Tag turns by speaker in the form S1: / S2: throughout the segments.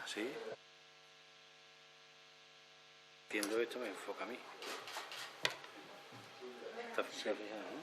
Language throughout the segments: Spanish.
S1: ¿sí? Haciendo esto me enfoca a mí. ¿Te has fijado, no?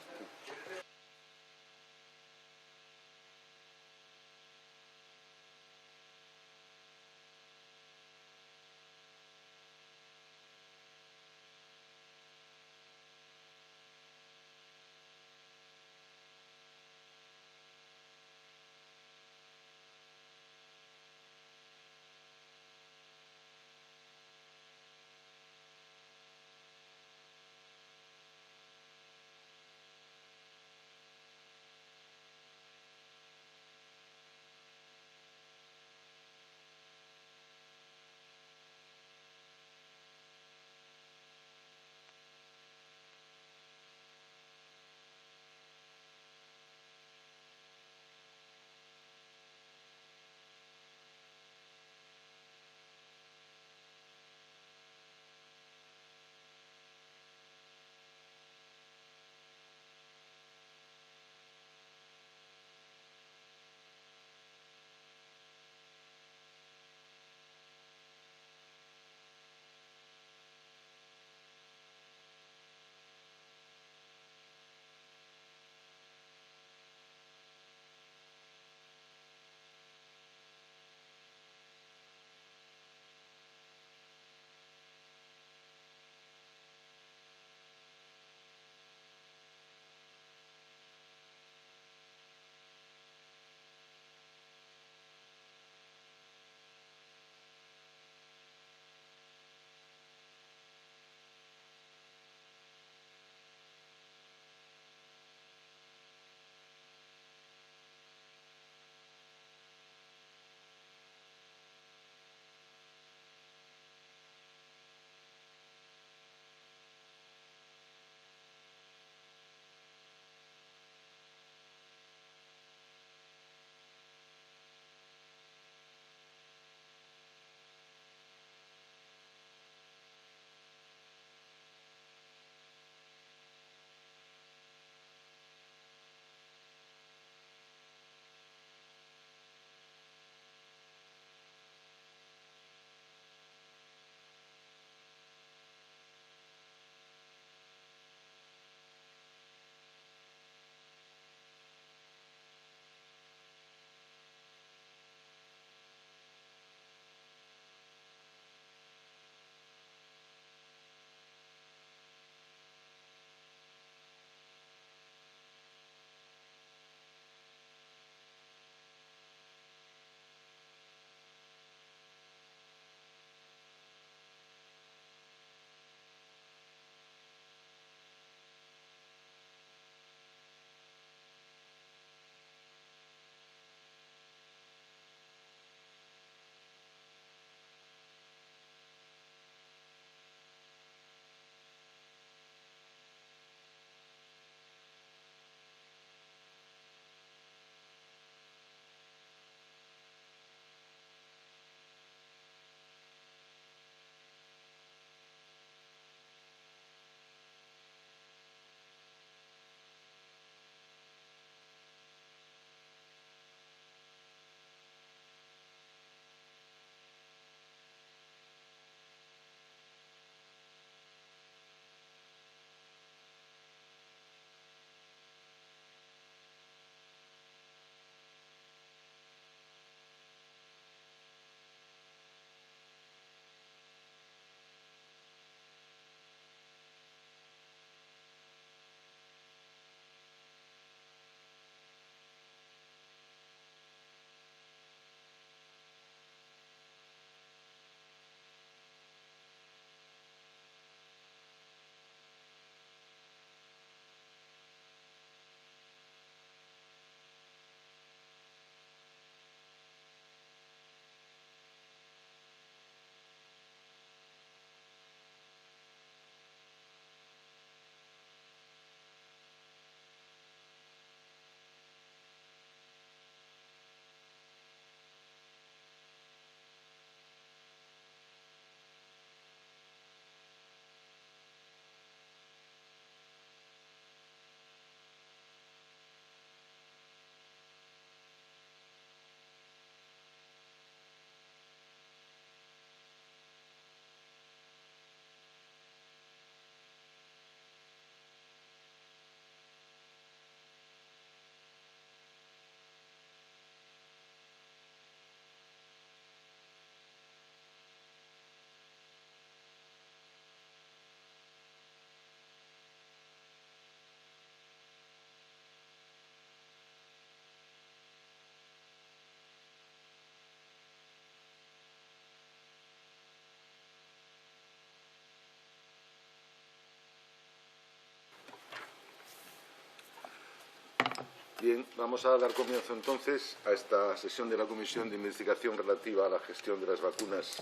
S2: Bien, vamos a dar comienzo entonces a esta sesión de la Comisión de Investigación relativa a la gestión de las vacunas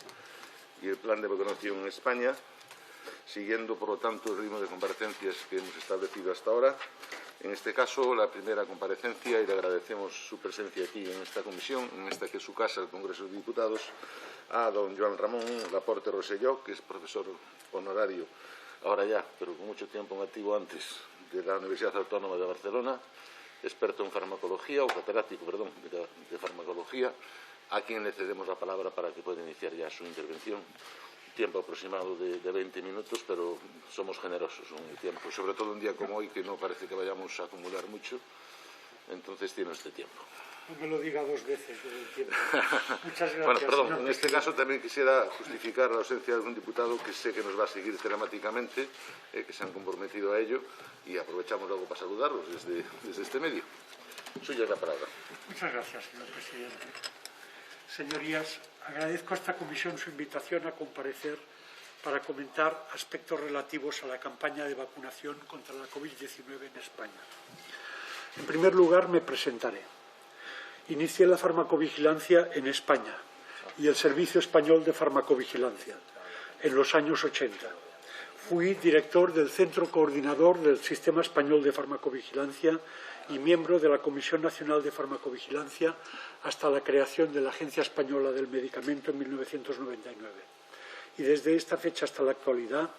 S2: y el plan de vacunación en España, siguiendo, por lo tanto, el ritmo de comparecencias que hemos establecido hasta ahora. En este caso, la primera comparecencia, y le agradecemos su presencia aquí en esta comisión, en esta que es su casa, el Congreso de Diputados, a don Joan Ramón Laporte Rosselló, que es profesor honorario, ahora ya, pero con mucho tiempo en activo antes, de la Universidad Autónoma de Barcelona, experto en farmacología, o catedrático, perdón, de farmacología, a quien le cedemos la palabra para que pueda iniciar ya su intervención. Tiempo aproximado de 20 minutos, pero somos generosos con el tiempo, sobre todo un día como hoy, que no parece que vayamos a acumular mucho, entonces tiene este tiempo.
S3: No me lo diga dos veces el tiempo. Muchas gracias.
S2: Bueno, perdón, en este caso también quisiera justificar la ausencia de algún diputado que sé que nos va a seguir telemáticamente, que se han comprometido a ello, y aprovechamos luego para saludarlos desde este medio. Suya es la palabra.
S3: Muchas gracias, señor presidente. Señorías, agradezco a esta comisión su invitación a comparecer para comentar aspectos relativos a la campaña de vacunación contra la COVID-19 en España. En primer lugar, me presentaré. Inicié la farmacovigilancia en España y el Servicio Español de Farmacovigilancia en los años 80. Fui director del Centro Coordinador del Sistema Español de Farmacovigilancia y miembro de la Comisión Nacional de Farmacovigilancia hasta la creación de la Agencia Española del Medicamento en 1999. Y desde esta fecha hasta la actualidad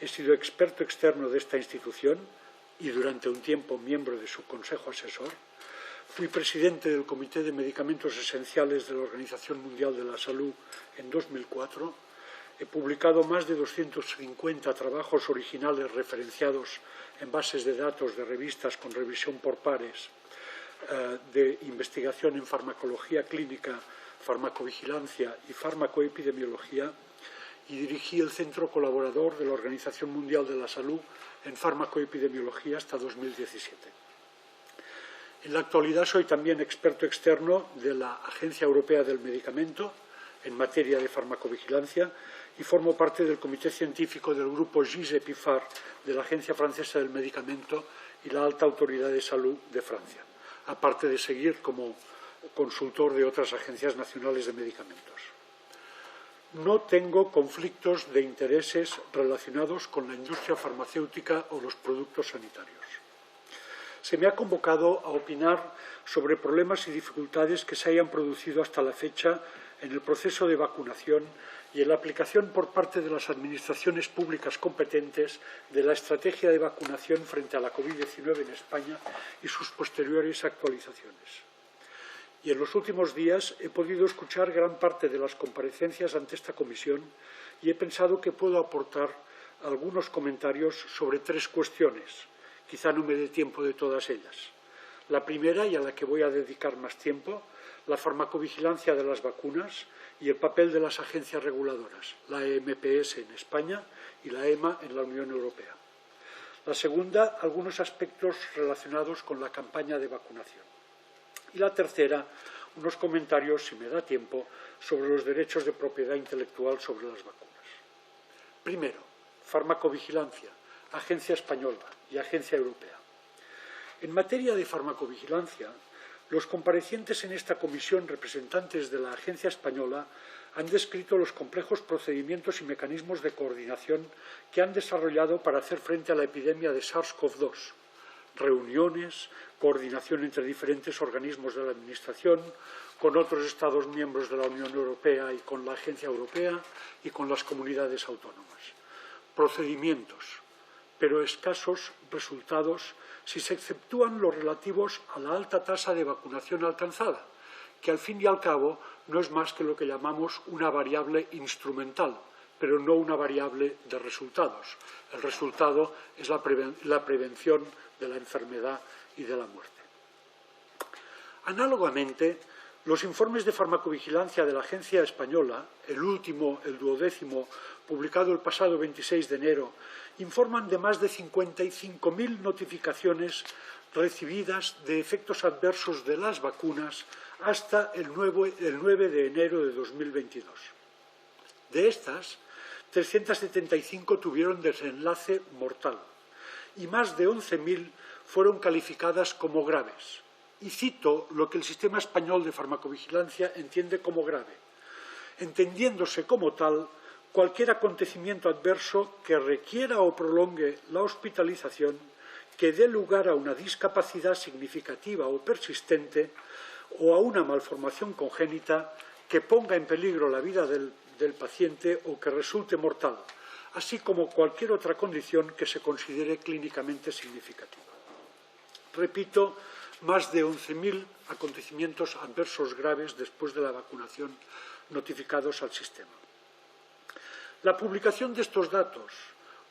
S3: he sido experto externo de esta institución y durante un tiempo miembro de su Consejo Asesor. Fui presidente del Comité de Medicamentos Esenciales de la Organización Mundial de la Salud en 2004. He publicado más de 250 trabajos originales referenciados en bases de datos de revistas con revisión por pares, de investigación en farmacología clínica, farmacovigilancia y farmacoepidemiología, y dirigí el Centro Colaborador de la Organización Mundial de la Salud en farmacoepidemiología hasta 2017. En la actualidad soy también experto externo de la Agencia Europea del Medicamento en materia de farmacovigilancia y formo parte del Comité Científico del Grupo GISE-PIFAR de la Agencia Francesa del Medicamento y la Alta Autoridad de Salud de Francia, aparte de seguir como consultor de otras agencias nacionales de medicamentos. No tengo conflictos de intereses relacionados con la industria farmacéutica o los productos sanitarios. Se me ha convocado a opinar sobre problemas y dificultades que se hayan producido hasta la fecha en el proceso de vacunación y en la aplicación por parte de las administraciones públicas competentes de la estrategia de vacunación frente a la COVID-19 en España y sus posteriores actualizaciones. Y en los últimos días he podido escuchar gran parte de las comparecencias ante esta comisión y he pensado que puedo aportar algunos comentarios sobre tres cuestiones. Quizá no me dé tiempo de todas ellas. La primera, y a la que voy a dedicar más tiempo, la farmacovigilancia de las vacunas y el papel de las agencias reguladoras, la EMPS en España y la EMA en la Unión Europea. La segunda, algunos aspectos relacionados con la campaña de vacunación. Y la tercera, unos comentarios, si me da tiempo, sobre los derechos de propiedad intelectual sobre las vacunas. Primero, farmacovigilancia, Agencia Española y Agencia Europea. En materia de farmacovigilancia, los comparecientes en esta comisión, representantes de la Agencia Española, han descrito los complejos procedimientos y mecanismos de coordinación que han desarrollado para hacer frente a la epidemia de SARS-CoV-2. Reuniones, coordinación entre diferentes organismos de la Administración, con otros Estados miembros de la Unión Europea y con la Agencia Europea y con las comunidades autónomas. Procedimientos, pero escasos resultados si se exceptúan los relativos a la alta tasa de vacunación alcanzada, que al fin y al cabo no es más que lo que llamamos una variable instrumental, pero no una variable de resultados. El resultado es la prevención de la enfermedad y de la muerte. Análogamente, los informes de farmacovigilancia de la Agencia Española, el último, el 12º, publicado el pasado 26 de enero, informan de más de 55.000 notificaciones recibidas de efectos adversos de las vacunas hasta el 9 de enero de 2022. De estas, 375 tuvieron desenlace mortal y más de 11.000 fueron calificadas como graves, y cito lo que el Sistema Español de Farmacovigilancia entiende como grave, entendiéndose como tal cualquier acontecimiento adverso que requiera o prolongue la hospitalización, que dé lugar a una discapacidad significativa o persistente o a una malformación congénita que ponga en peligro la vida del paciente o que resulte mortal, así como cualquier otra condición que se considere clínicamente significativa. Repito, más de 11.000 acontecimientos adversos graves después de la vacunación notificados al sistema. La publicación de estos datos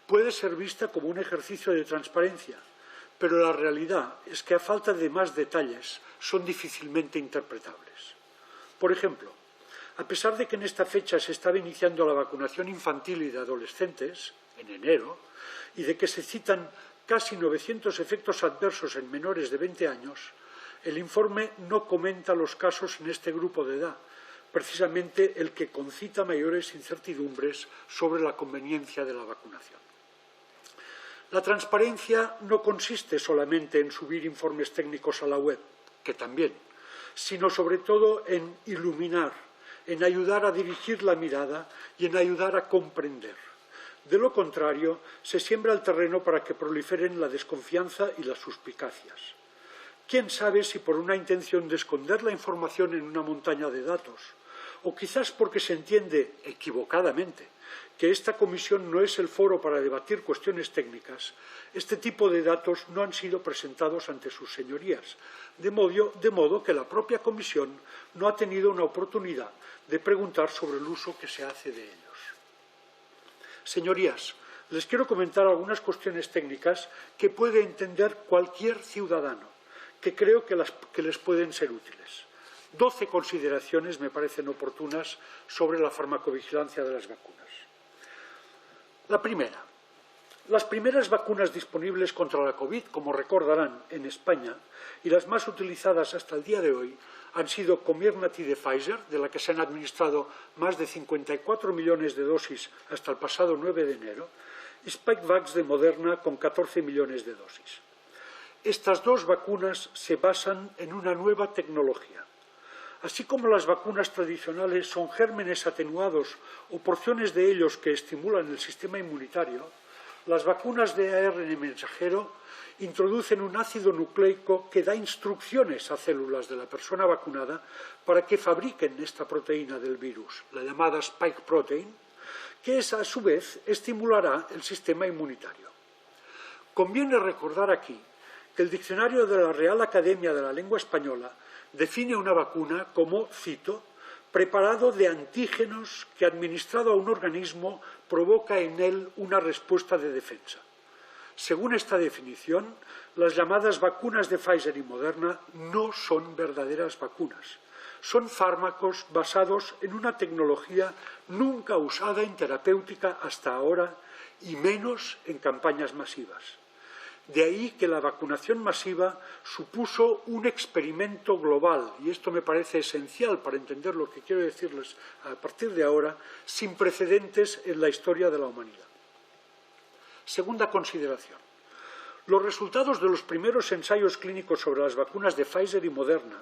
S3: puede ser vista como un ejercicio de transparencia, pero la realidad es que a falta de más detalles son difícilmente interpretables. Por ejemplo, a pesar de que en esta fecha se estaba iniciando la vacunación infantil y de adolescentes, en enero, y de que se citan casi 900 efectos adversos en menores de 20 años, el informe no comenta los casos en este grupo de edad, precisamente el que concita mayores incertidumbres sobre la conveniencia de la vacunación. La transparencia no consiste solamente en subir informes técnicos a la web, que también, sino sobre todo en iluminar, en ayudar a dirigir la mirada y en ayudar a comprender. De lo contrario, se siembra el terreno para que proliferen la desconfianza y las suspicacias. ¿Quién sabe si por una intención de esconder la información en una montaña de datos, o quizás porque se entiende equivocadamente que esta comisión no es el foro para debatir cuestiones técnicas, este tipo de datos no han sido presentados ante sus señorías, de modo que la propia comisión no ha tenido una oportunidad de preguntar sobre el uso que se hace de ellos. Señorías, les quiero comentar algunas cuestiones técnicas que puede entender cualquier ciudadano, que creo que les pueden ser útiles. 12 consideraciones me parecen oportunas sobre la farmacovigilancia de las vacunas. La primera, las primeras vacunas disponibles contra la COVID, como recordarán, en España, y las más utilizadas hasta el día de hoy, han sido Comirnaty de Pfizer, de la que se han administrado más de 54 millones de dosis hasta el pasado 9 de enero, y Spikevax de Moderna, con 14 millones de dosis. Estas dos vacunas se basan en una nueva tecnología. Así como las vacunas tradicionales son gérmenes atenuados o porciones de ellos que estimulan el sistema inmunitario, las vacunas de ARN mensajero introducen un ácido nucleico que da instrucciones a células de la persona vacunada para que fabriquen esta proteína del virus, la llamada spike protein, que a su vez estimulará el sistema inmunitario. Conviene recordar aquí que el diccionario de la Real Academia de la Lengua Española define una vacuna como, cito, preparado de antígenos que administrado a un organismo provoca en él una respuesta de defensa. Según esta definición, las llamadas vacunas de Pfizer y Moderna no son verdaderas vacunas. Son fármacos basados en una tecnología nunca usada en terapéutica hasta ahora y menos en campañas masivas. De ahí que la vacunación masiva supuso un experimento global, y esto me parece esencial para entender lo que quiero decirles a partir de ahora, sin precedentes en la historia de la humanidad. Segunda consideración. Los resultados de los primeros ensayos clínicos sobre las vacunas de Pfizer y Moderna,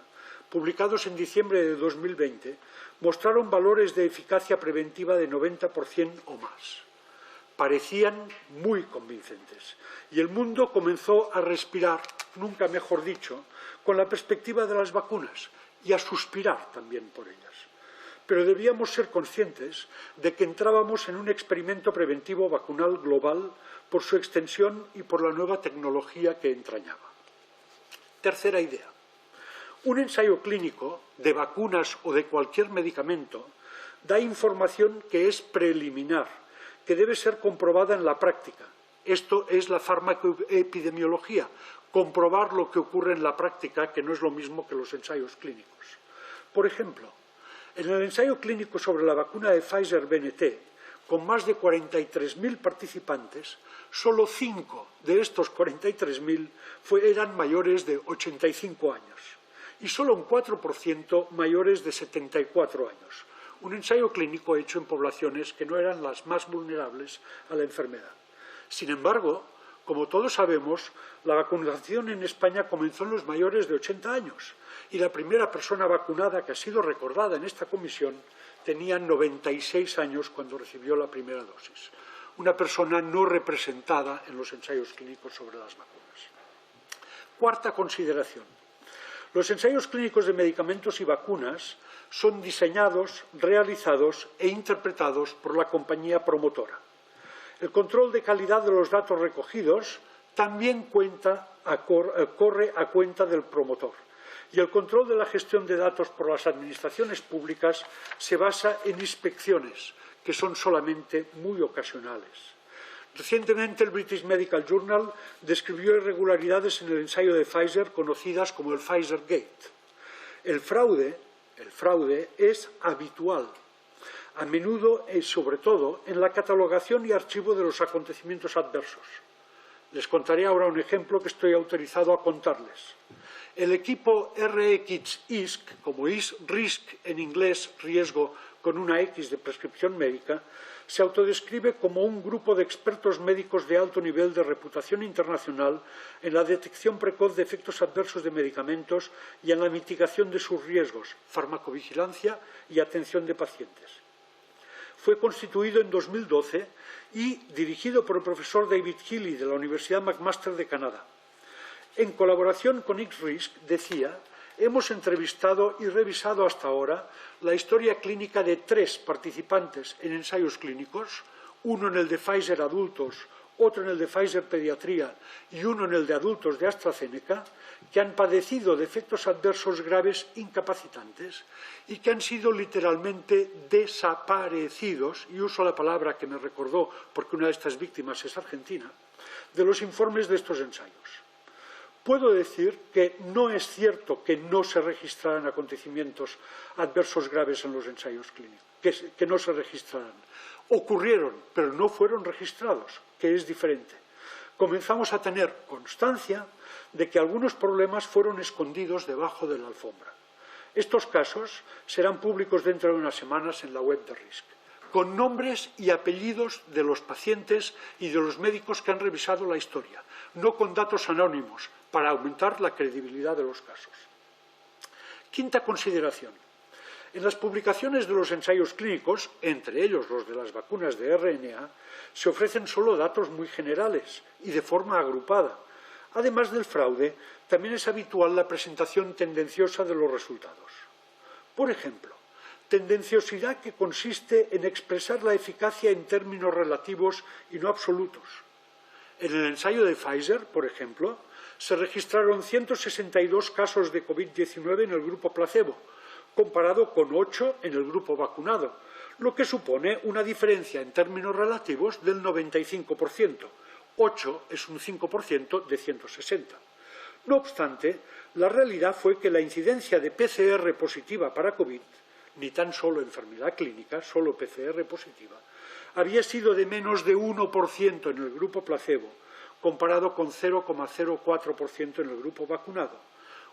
S3: publicados en diciembre de 2020, mostraron valores de eficacia preventiva de 90% o más. Parecían muy convincentes y el mundo comenzó a respirar, nunca mejor dicho, con la perspectiva de las vacunas y a suspirar también por ellas. Pero debíamos ser conscientes de que entrábamos en un experimento preventivo vacunal global por su extensión y por la nueva tecnología que entrañaba. Tercera idea. Un ensayo clínico de vacunas o de cualquier medicamento da información que es preliminar, que debe ser comprobada en la práctica. Esto es la farmacoepidemiología, comprobar lo que ocurre en la práctica, que no es lo mismo que los ensayos clínicos. Por ejemplo, en el ensayo clínico sobre la vacuna de Pfizer-BNT, con más de 43.000 participantes, solo 5 de estos 43.000 eran mayores de 85 años y solo un 4% mayores de 74 años. Un ensayo clínico hecho en poblaciones que no eran las más vulnerables a la enfermedad. Sin embargo, Como todos sabemos, la vacunación en España comenzó en los mayores de 80 años y la primera persona vacunada que ha sido recordada en esta comisión tenía 96 años cuando recibió la primera dosis. Una persona no representada en los ensayos clínicos sobre las vacunas. Cuarta consideración. Los ensayos clínicos de medicamentos y vacunas son diseñados, realizados e interpretados por la compañía promotora. El control de calidad de los datos recogidos también corre a cuenta del promotor. Y el control de la gestión de datos por las administraciones públicas se basa en inspecciones, que son solamente muy ocasionales. Recientemente el British Medical Journal describió irregularidades en el ensayo de Pfizer conocidas como el Pfizer Gate. El fraude es habitual, a menudo y sobre todo en la catalogación y archivo de los acontecimientos adversos. Les contaré ahora un ejemplo que estoy autorizado a contarles. El equipo RxISC, como RISC en inglés, riesgo con una X de prescripción médica, se autodescribe como un grupo de expertos médicos de alto nivel de reputación internacional en la detección precoz de efectos adversos de medicamentos y en la mitigación de sus riesgos, farmacovigilancia y atención de pacientes. Fue constituido en 2012 y dirigido por el profesor David Healy de la Universidad McMaster de Canadá. En colaboración con XRISC, decía, hemos entrevistado y revisado hasta ahora la historia clínica de 3 participantes en ensayos clínicos, uno en el de Pfizer adultos, otro en el de Pfizer pediatría y uno en el de adultos de AstraZeneca, que han padecido de efectos adversos graves incapacitantes y que han sido literalmente desaparecidos, y uso la palabra que me recordó porque una de estas víctimas es argentina, de los informes de estos ensayos. Puedo decir que no es cierto que no se registraran acontecimientos adversos graves en los ensayos clínicos, que no se registraran. Ocurrieron, pero no fueron registrados, que es diferente. Comenzamos a tener constancia de que algunos problemas fueron escondidos debajo de la alfombra. Estos casos serán públicos dentro de unas semanas en la web de RISC, con nombres y apellidos de los pacientes y de los médicos que han revisado la historia, no con datos anónimos, para aumentar la credibilidad de los casos. Quinta consideración. En las publicaciones de los ensayos clínicos, entre ellos los de las vacunas de RNA, se ofrecen solo datos muy generales y de forma agrupada. Además del fraude, también es habitual la presentación tendenciosa de los resultados. Por ejemplo, tendenciosidad que consiste en expresar la eficacia en términos relativos y no absolutos. En el ensayo de Pfizer, por ejemplo, se registraron 162 casos de COVID-19 en el grupo placebo, comparado con 8 en el grupo vacunado, lo que supone una diferencia en términos relativos del 95%. 8 es un 5% de 160. No obstante, la realidad fue que la incidencia de PCR positiva para COVID, ni tan solo enfermedad clínica, solo PCR positiva, había sido de menos de 1% en el grupo placebo, comparado con 0,04% en el grupo vacunado,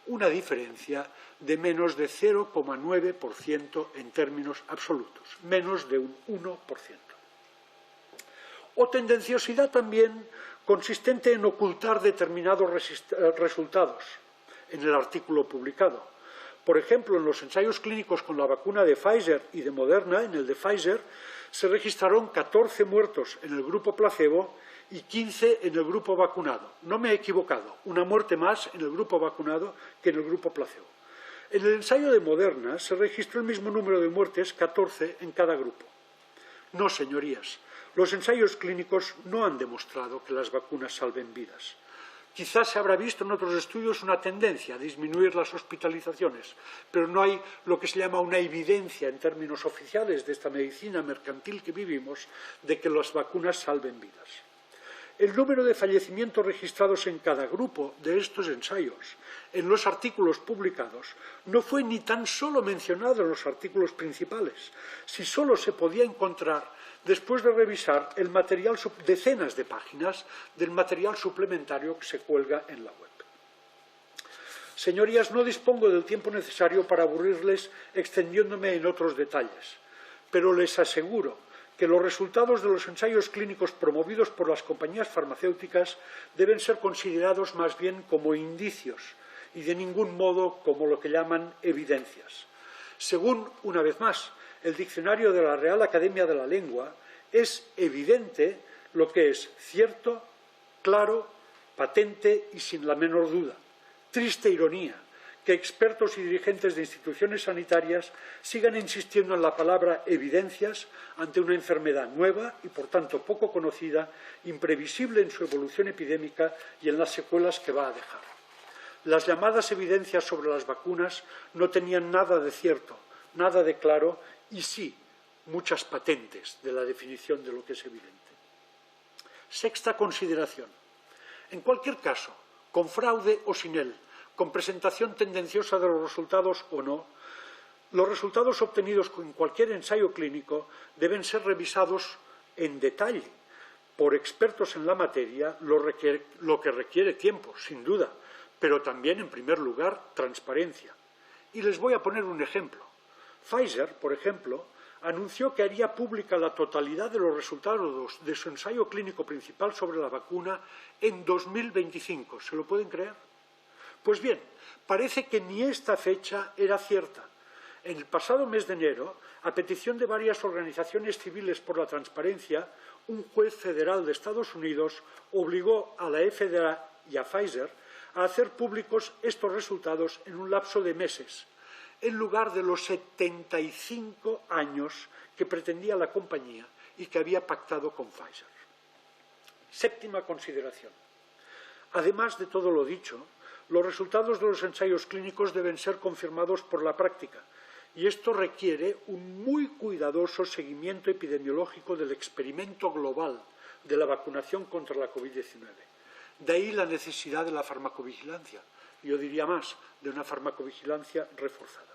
S3: una diferencia de menos de 0,9% en términos absolutos, menos de un 1%. O tendenciosidad también consistente en ocultar determinados resultados en el artículo publicado. Por ejemplo, en los ensayos clínicos con la vacuna de Pfizer y de Moderna, en el de Pfizer, se registraron 14 muertos en el grupo placebo y 15 en el grupo vacunado. No me he equivocado, una muerte más en el grupo vacunado que en el grupo placebo. En el ensayo de Moderna se registró el mismo número de muertes, 14 en cada grupo. No, señorías, los ensayos clínicos no han demostrado que las vacunas salven vidas. Quizás se habrá visto en otros estudios una tendencia a disminuir las hospitalizaciones, pero no hay lo que se llama una evidencia en términos oficiales de esta medicina mercantil que vivimos de que las vacunas salven vidas. El número de fallecimientos registrados en cada grupo de estos ensayos en los artículos publicados no fue ni tan solo mencionado en los artículos principales, si solo se podía encontrar después de revisar el material, decenas de páginas del material suplementario que se cuelga en la web. Señorías, no dispongo del tiempo necesario para aburrirles extendiéndome en otros detalles, pero les aseguro que los resultados de los ensayos clínicos promovidos por las compañías farmacéuticas deben ser considerados más bien como indicios y de ningún modo como lo que llaman evidencias. Según, una vez más, el diccionario de la Real Academia de la Lengua, es evidente lo que es cierto, claro, patente y sin la menor duda. Triste ironía que expertos y dirigentes de instituciones sanitarias sigan insistiendo en la palabra evidencias ante una enfermedad nueva y, por tanto, poco conocida, imprevisible en su evolución epidémica y en las secuelas que va a dejar. Las llamadas evidencias sobre las vacunas no tenían nada de cierto, nada de claro y sí, muchas patentes de la definición de lo que es evidente. Sexta consideración. En cualquier caso, con fraude o sin él, con presentación tendenciosa de los resultados o no, los resultados obtenidos en cualquier ensayo clínico deben ser revisados en detalle por expertos en la materia, lo que requiere tiempo, sin duda, pero también, en primer lugar, transparencia. Y les voy a poner un ejemplo. Pfizer, por ejemplo, anunció que haría pública la totalidad de los resultados de su ensayo clínico principal sobre la vacuna en 2025. ¿Se lo pueden creer? Pues bien, parece que ni esta fecha era cierta. En el pasado mes de enero, a petición de varias organizaciones civiles por la transparencia, un juez federal de Estados Unidos obligó a la FDA y a Pfizer a hacer públicos estos resultados en un lapso de meses, en lugar de los 75 años que pretendía la compañía y que había pactado con Pfizer. Séptima consideración. Además de todo lo dicho, los resultados de los ensayos clínicos deben ser confirmados por la práctica y esto requiere un muy cuidadoso seguimiento epidemiológico del experimento global de la vacunación contra la COVID-19. De ahí la necesidad de la farmacovigilancia, yo diría más, de una farmacovigilancia reforzada.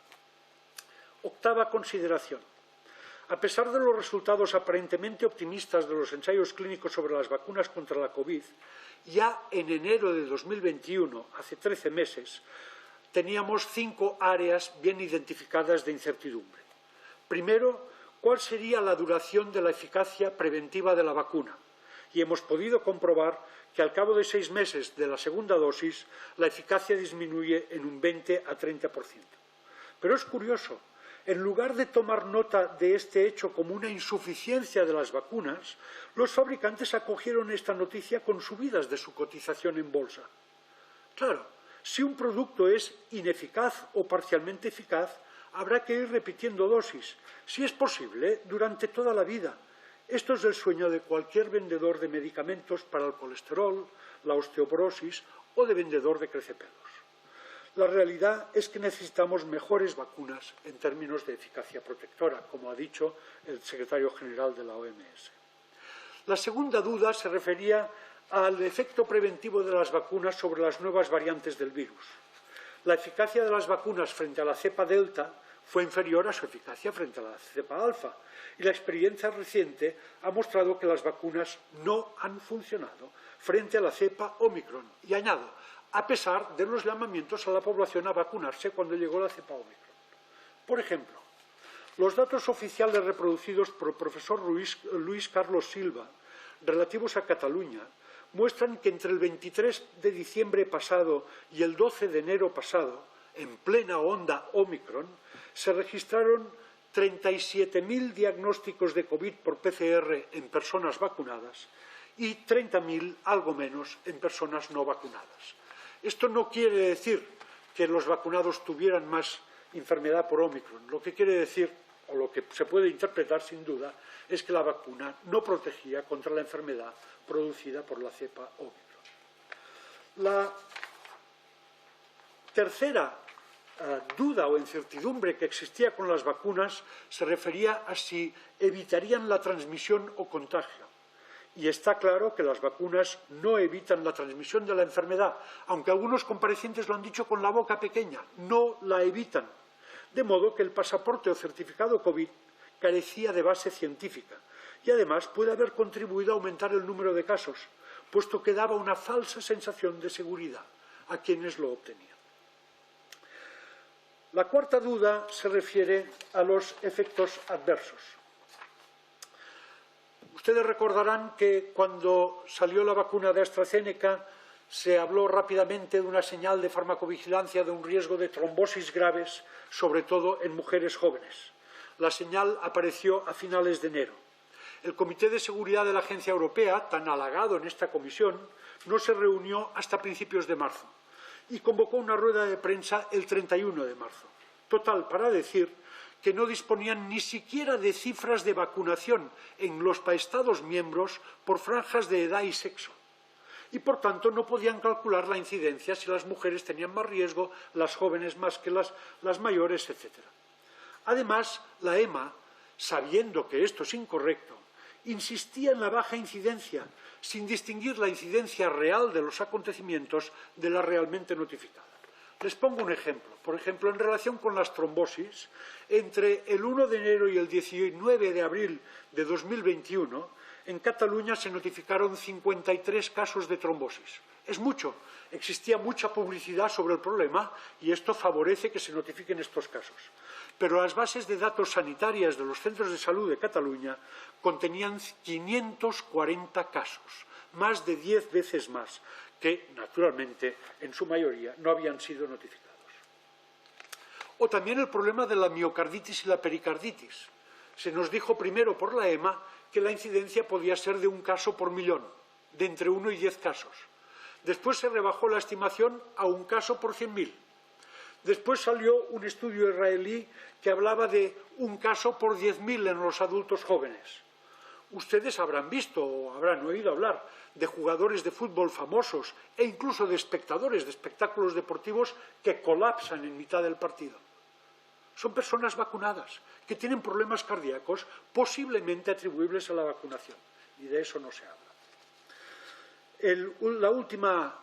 S3: Octava consideración. A pesar de los resultados aparentemente optimistas de los ensayos clínicos sobre las vacunas contra la COVID, ya en enero de 2021, hace 13 meses, teníamos 5 áreas bien identificadas de incertidumbre. Primero, ¿cuál sería la duración de la eficacia preventiva de la vacuna? Y hemos podido comprobar que al cabo de 6 meses de la segunda dosis, la eficacia disminuye en un 20 a 30%. Pero es curioso. En lugar de tomar nota de este hecho como una insuficiencia de las vacunas, los fabricantes acogieron esta noticia con subidas de su cotización en bolsa. Claro, si un producto es ineficaz o parcialmente eficaz, habrá que ir repitiendo dosis, si es posible, durante toda la vida. Esto es el sueño de cualquier vendedor de medicamentos para el colesterol, la osteoporosis o de vendedor de crecepelos. La realidad es que necesitamos mejores vacunas en términos de eficacia protectora, como ha dicho el secretario general de la OMS. La segunda duda se refería al efecto preventivo de las vacunas sobre las nuevas variantes del virus. La eficacia de las vacunas frente a la cepa delta fue inferior a su eficacia frente a la cepa alfa, y la experiencia reciente ha mostrado que las vacunas no han funcionado frente a la cepa Omicron. Y añado, a pesar de los llamamientos a la población a vacunarse cuando llegó la cepa Omicron. Por ejemplo, los datos oficiales reproducidos por el profesor Luis Carlos Silva, relativos a Cataluña, muestran que entre el 23 de diciembre pasado y el 12 de enero pasado, en plena onda Omicron, se registraron 37.000 diagnósticos de COVID por PCR en personas vacunadas y 30.000, algo menos, en personas no vacunadas. Esto no quiere decir que los vacunados tuvieran más enfermedad por Omicron. Lo que quiere decir, o lo que se puede interpretar sin duda, es que la vacuna no protegía contra la enfermedad producida por la cepa Omicron. La tercera duda o incertidumbre que existía con las vacunas se refería a si evitarían la transmisión o contagio. Y está claro que las vacunas no evitan la transmisión de la enfermedad, aunque algunos comparecientes lo han dicho con la boca pequeña, no la evitan. De modo que el pasaporte o certificado COVID carecía de base científica y además puede haber contribuido a aumentar el número de casos, puesto que daba una falsa sensación de seguridad a quienes lo obtenían. La cuarta duda se refiere a los efectos adversos. Ustedes recordarán que cuando salió la vacuna de AstraZeneca se habló rápidamente de una señal de farmacovigilancia de un riesgo de trombosis graves, sobre todo en mujeres jóvenes. La señal apareció a finales de enero. El Comité de Seguridad de la Agencia Europea, tan halagado en esta comisión, no se reunió hasta principios de marzo y convocó una rueda de prensa el 31 de marzo. Total, para decir que no disponían ni siquiera de cifras de vacunación en los Estados miembros por franjas de edad y sexo. Y, por tanto, no podían calcular la incidencia si las mujeres tenían más riesgo, las jóvenes más que las mayores, etc. Además, la EMA, sabiendo que esto es incorrecto, insistía en la baja incidencia, sin distinguir la incidencia real de los acontecimientos de la realmente notificada. Les pongo un ejemplo. Por ejemplo, en relación con las trombosis, entre el 1 de enero y el 19 de abril de 2021, en Cataluña se notificaron 53 casos de trombosis. Es mucho. Existía mucha publicidad sobre el problema y esto favorece que se notifiquen estos casos. Pero las bases de datos sanitarias de los centros de salud de Cataluña contenían 540 casos, más de 10 veces más, que, naturalmente, en su mayoría no habían sido notificados. O también el problema de la miocarditis y la pericarditis. Se nos dijo primero por la EMA que la incidencia podía ser de un caso por millón, de entre 1 y 10 casos. Después se rebajó la estimación a un caso por 100.000. Después salió un estudio israelí que hablaba de un caso por 10.000 en los adultos jóvenes. Ustedes habrán visto o habrán oído hablar de jugadores de fútbol famosos e incluso de espectadores de espectáculos deportivos que colapsan en mitad del partido. Son personas vacunadas que tienen problemas cardíacos posiblemente atribuibles a la vacunación y de eso no se habla. La última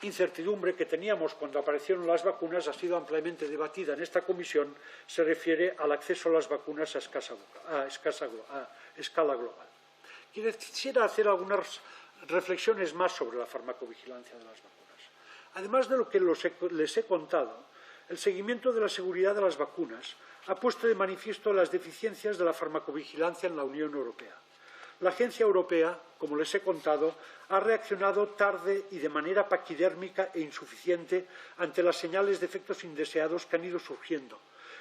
S3: incertidumbre que teníamos cuando aparecieron las vacunas ha sido ampliamente debatida en esta comisión, se refiere al acceso a las vacunas a escala global. Quisiera hacer algunas reflexiones más sobre la farmacovigilancia de las vacunas. Además de lo que les he contado, el seguimiento de la seguridad de las vacunas ha puesto de manifiesto las deficiencias de la farmacovigilancia en la Unión Europea. La Agencia Europea, como les he contado, ha reaccionado tarde y de manera paquidérmica e insuficiente ante las señales de efectos indeseados que han ido surgiendo,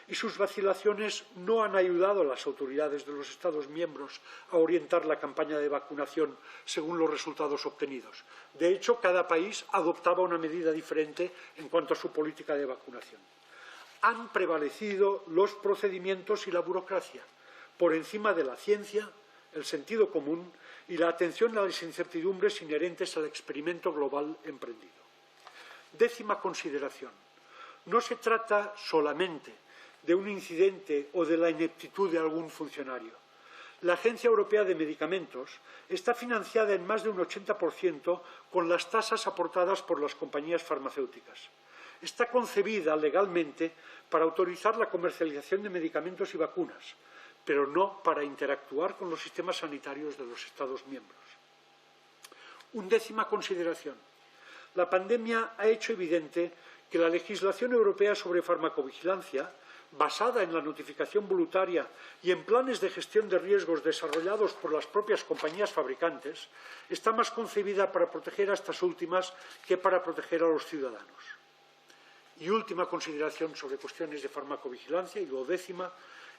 S3: y sus vacilaciones no han ayudado a las autoridades de los Estados miembros a orientar la campaña de vacunación según los resultados obtenidos. De hecho, cada país adoptaba una medida diferente en cuanto a su política de vacunación. Han prevalecido los procedimientos y la burocracia por encima de la ciencia, el sentido común y la atención a las incertidumbres inherentes al experimento global emprendido. Décima consideración. No se trata solamente de un incidente o de la ineptitud de algún funcionario. La Agencia Europea de Medicamentos está financiada en más de un 80% con las tasas aportadas por las compañías farmacéuticas. Está concebida legalmente para autorizar la comercialización de medicamentos y vacunas, pero no para interactuar con los sistemas sanitarios de los Estados miembros. Undécima consideración. La pandemia ha hecho evidente que la legislación europea sobre farmacovigilancia, basada en la notificación voluntaria y en planes de gestión de riesgos desarrollados por las propias compañías fabricantes, está más concebida para proteger a estas últimas que para proteger a los ciudadanos. Y última consideración sobre cuestiones de farmacovigilancia, y duodécima.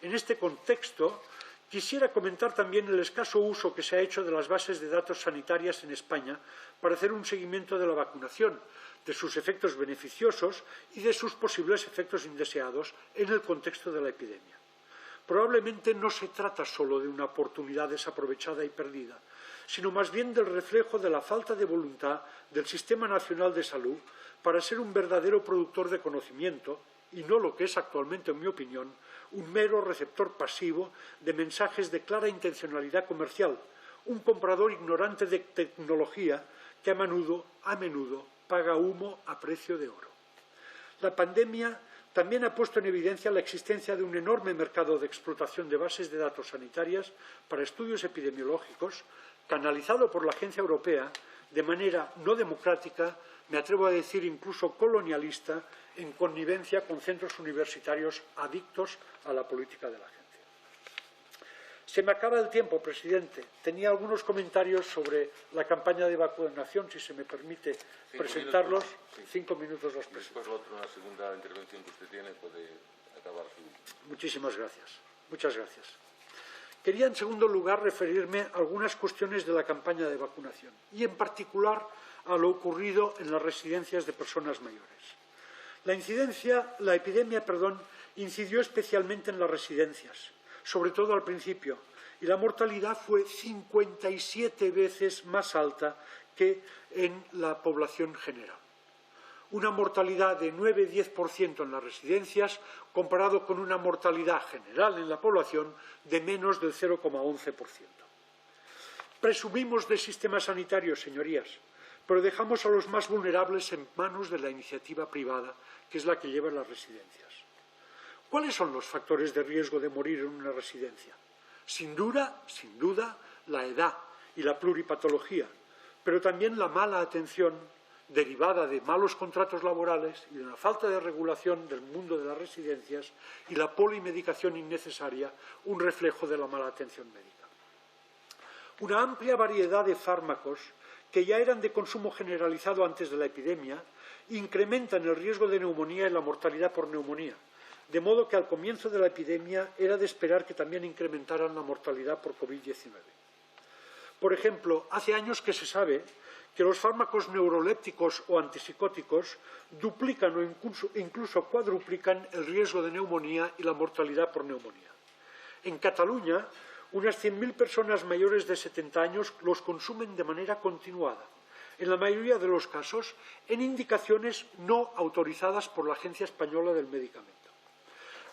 S3: En este contexto, quisiera comentar también el escaso uso que se ha hecho de las bases de datos sanitarias en España para hacer un seguimiento de la vacunación, de sus efectos beneficiosos y de sus posibles efectos indeseados en el contexto de la epidemia. Probablemente no se trata solo de una oportunidad desaprovechada y perdida, sino más bien del reflejo de la falta de voluntad del Sistema Nacional de Salud para ser un verdadero productor de conocimiento y no lo que es actualmente, en mi opinión, un mero receptor pasivo de mensajes de clara intencionalidad comercial, un comprador ignorante de tecnología que a menudo paga humo a precio de oro. La pandemia también ha puesto en evidencia la existencia de un enorme mercado de explotación de bases de datos sanitarias para estudios epidemiológicos, canalizado por la Agencia Europea de manera no democrática, me atrevo a decir incluso colonialista, en connivencia con centros universitarios adictos a la política de la agencia. Se me acaba el tiempo, presidente. Tenía algunos comentarios sobre la campaña de vacunación, si se me permite presentarlos. 5 minutos los presento.
S2: Después, una segunda intervención que usted tiene puede acabar su...
S3: Muchísimas gracias. Muchas gracias. Quería, en segundo lugar, referirme a algunas cuestiones de la campaña de vacunación y, en particular, a lo ocurrido en las residencias de personas mayores. La epidemia incidió especialmente en las residencias, sobre todo al principio, y la mortalidad fue 57 veces más alta que en la población general. Una mortalidad de 9–10% en las residencias, comparado con una mortalidad general en la población de menos del 0,11%. Presumimos de sistema sanitario, señorías, pero dejamos a los más vulnerables en manos de la iniciativa privada, que es la que lleva las residencias. ¿Cuáles son los factores de riesgo de morir en una residencia? Sin duda, la edad y la pluripatología, pero también la mala atención derivada de malos contratos laborales y de una falta de regulación del mundo de las residencias y la polimedicación innecesaria, un reflejo de la mala atención médica. Una amplia variedad de fármacos que ya eran de consumo generalizado antes de la epidemia incrementan el riesgo de neumonía y la mortalidad por neumonía, de modo que al comienzo de la epidemia era de esperar que también incrementaran la mortalidad por COVID-19. Por ejemplo, hace años que se sabe que los fármacos neurolépticos o antipsicóticos duplican o incluso cuadruplican el riesgo de neumonía y la mortalidad por neumonía. En Cataluña, unas 100.000 personas mayores de 70 años los consumen de manera continuada, en la mayoría de los casos en indicaciones no autorizadas por la Agencia Española del Medicamento.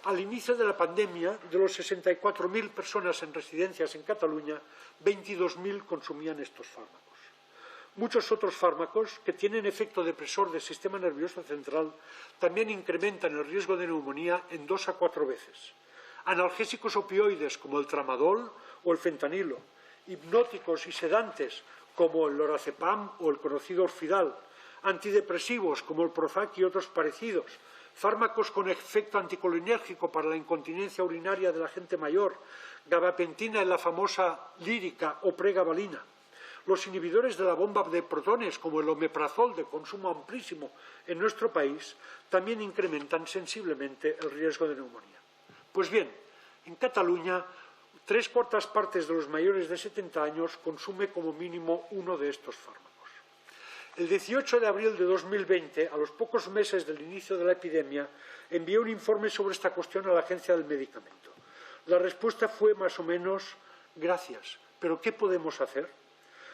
S3: Al inicio de la pandemia, de los 64.000 personas en residencias en Cataluña, 22.000 consumían estos fármacos. Muchos otros fármacos que tienen efecto depresor del sistema nervioso central también incrementan el riesgo de neumonía en 2 a 4 veces. Analgésicos opioides como el tramadol o el fentanilo, hipnóticos y sedantes como el lorazepam o el conocido Orfidal, antidepresivos como el Prozac y otros parecidos, fármacos con efecto anticolinérgico para la incontinencia urinaria de la gente mayor, gabapentina en la famosa lírica o pregabalina, los inhibidores de la bomba de protones como el omeprazol de consumo amplísimo en nuestro país también incrementan sensiblemente el riesgo de neumonía. Pues bien, en Cataluña, 3/4 partes de los mayores de 70 años consume como mínimo uno de estos fármacos. El 18 de abril de 2020, a los pocos meses del inicio de la epidemia, envié un informe sobre esta cuestión a la Agencia del Medicamento. La respuesta fue más o menos gracias, pero ¿qué podemos hacer?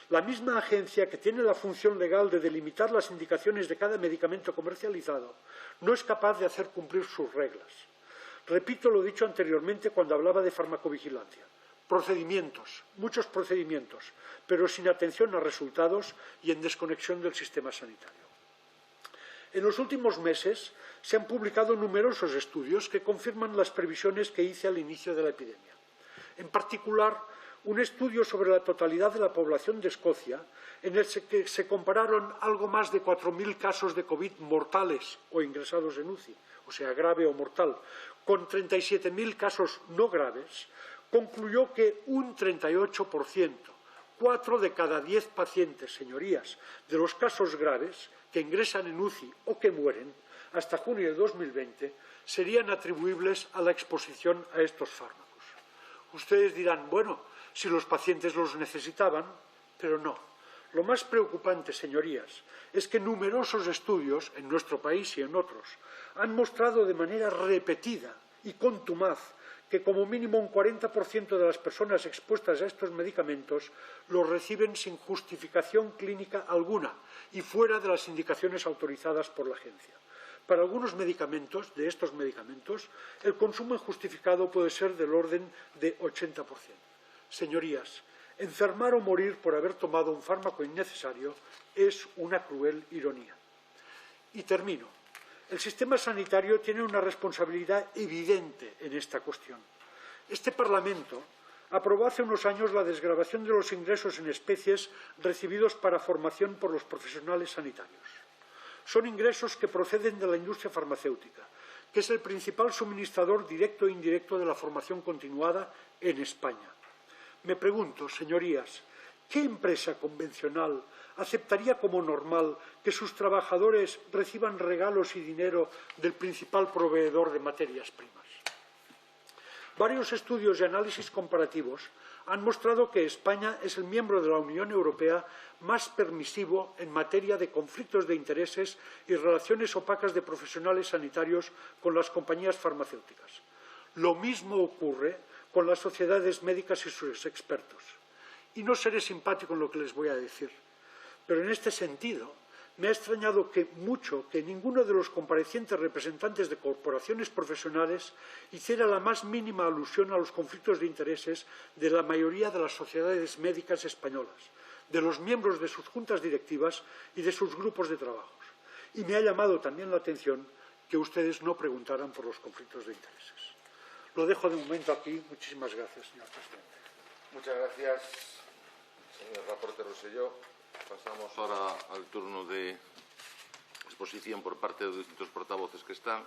S3: La misma agencia que tiene la función legal de delimitar las indicaciones de cada medicamento comercializado no es capaz de hacer cumplir sus reglas. Repito lo dicho anteriormente cuando hablaba de farmacovigilancia. Procedimientos, muchos procedimientos, pero sin atención a resultados y en desconexión del sistema sanitario. En los últimos meses se han publicado numerosos estudios que confirman las previsiones que hice al inicio de la epidemia. En particular, un estudio sobre la totalidad de la población de Escocia, en el que se compararon algo más de 4.000 casos de COVID mortales o ingresados en UCI, o sea, grave o mortal, con 37.000 casos no graves, concluyó que un 38%, 4 de cada 10 pacientes, señorías, de los casos graves que ingresan en UCI o que mueren hasta junio de 2020 serían atribuibles a la exposición a estos fármacos. Ustedes dirán, bueno, si los pacientes los necesitaban, pero no. Lo más preocupante, señorías, es que numerosos estudios, en nuestro país y en otros, han mostrado de manera repetida y contumaz que como mínimo un 40% de las personas expuestas a estos medicamentos los reciben sin justificación clínica alguna y fuera de las indicaciones autorizadas por la agencia. Para algunos medicamentos, de estos medicamentos, el consumo injustificado puede ser del orden de 80%. Señorías, enfermar o morir por haber tomado un fármaco innecesario es una cruel ironía. Y termino. El sistema sanitario tiene una responsabilidad evidente en esta cuestión. Este Parlamento aprobó hace unos años la desgravación de los ingresos en especies recibidos para formación por los profesionales sanitarios. Son ingresos que proceden de la industria farmacéutica, que es el principal suministrador directo e indirecto de la formación continuada en España. Me pregunto, señorías, ¿qué empresa convencional aceptaría como normal que sus trabajadores reciban regalos y dinero del principal proveedor de materias primas? Varios estudios y análisis comparativos han mostrado que España es el miembro de la Unión Europea más permisivo en materia de conflictos de intereses y relaciones opacas de profesionales sanitarios con las compañías farmacéuticas. Lo mismo ocurre con las sociedades médicas y sus expertos. Y no seré simpático en lo que les voy a decir, pero en este sentido me ha extrañado mucho que ninguno de los comparecientes representantes de corporaciones profesionales hiciera la más mínima alusión a los conflictos de intereses de la mayoría de las sociedades médicas españolas, de los miembros de sus juntas directivas y de sus grupos de trabajos. Y me ha llamado también la atención que ustedes no preguntaran por los conflictos de intereses. Lo dejo de momento aquí. Muchísimas gracias, señor presidente.
S2: Muchas gracias, señor Raporte Rosselló. Pasamos ahora al turno de exposición por parte de los distintos portavoces que están,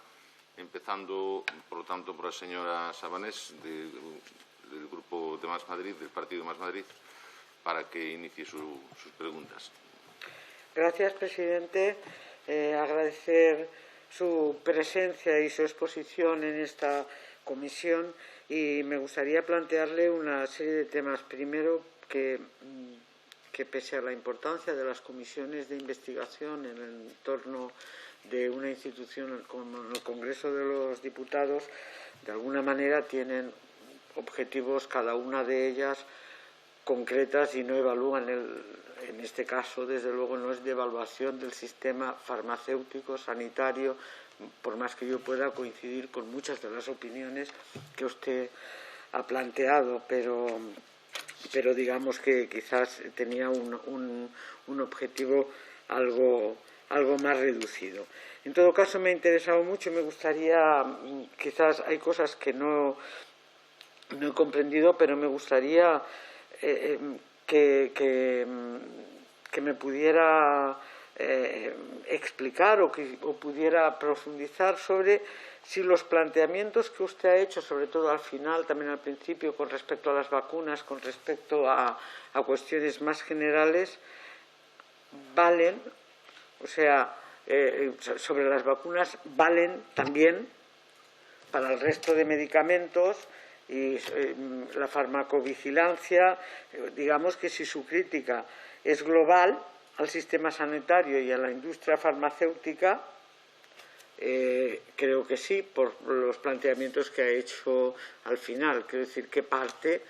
S2: empezando, por lo tanto, por la señora Sabanés, del Grupo de Más Madrid, del Partido Más Madrid, para que inicie sus preguntas.
S4: Gracias, presidente. Agradecer su presencia y su exposición en esta comisión y me gustaría plantearle una serie de temas. Primero, que pese a la importancia de las comisiones de investigación en el entorno de una institución como el Congreso de los Diputados, de alguna manera tienen objetivos cada una de ellas concretas y no evalúan, en este caso, desde luego, no es de evaluación del sistema farmacéutico, sanitario, por más que yo pueda coincidir con muchas de las opiniones que usted ha planteado, pero digamos que quizás tenía un objetivo algo más reducido. En todo caso, me ha interesado mucho y me gustaría, quizás hay cosas que no he comprendido, pero me gustaría que me pudiera explicar o pudiera profundizar sobre si los planteamientos que usted ha hecho, sobre todo al final, también al principio, con respecto a las vacunas, con respecto a cuestiones más generales, valen, o sea, sobre las vacunas valen también para el resto de medicamentos y la farmacovigilancia. Digamos que si su crítica es global al sistema sanitario y a la industria farmacéutica, creo que sí, por los planteamientos que ha hecho al final. Quiero decir, que parte,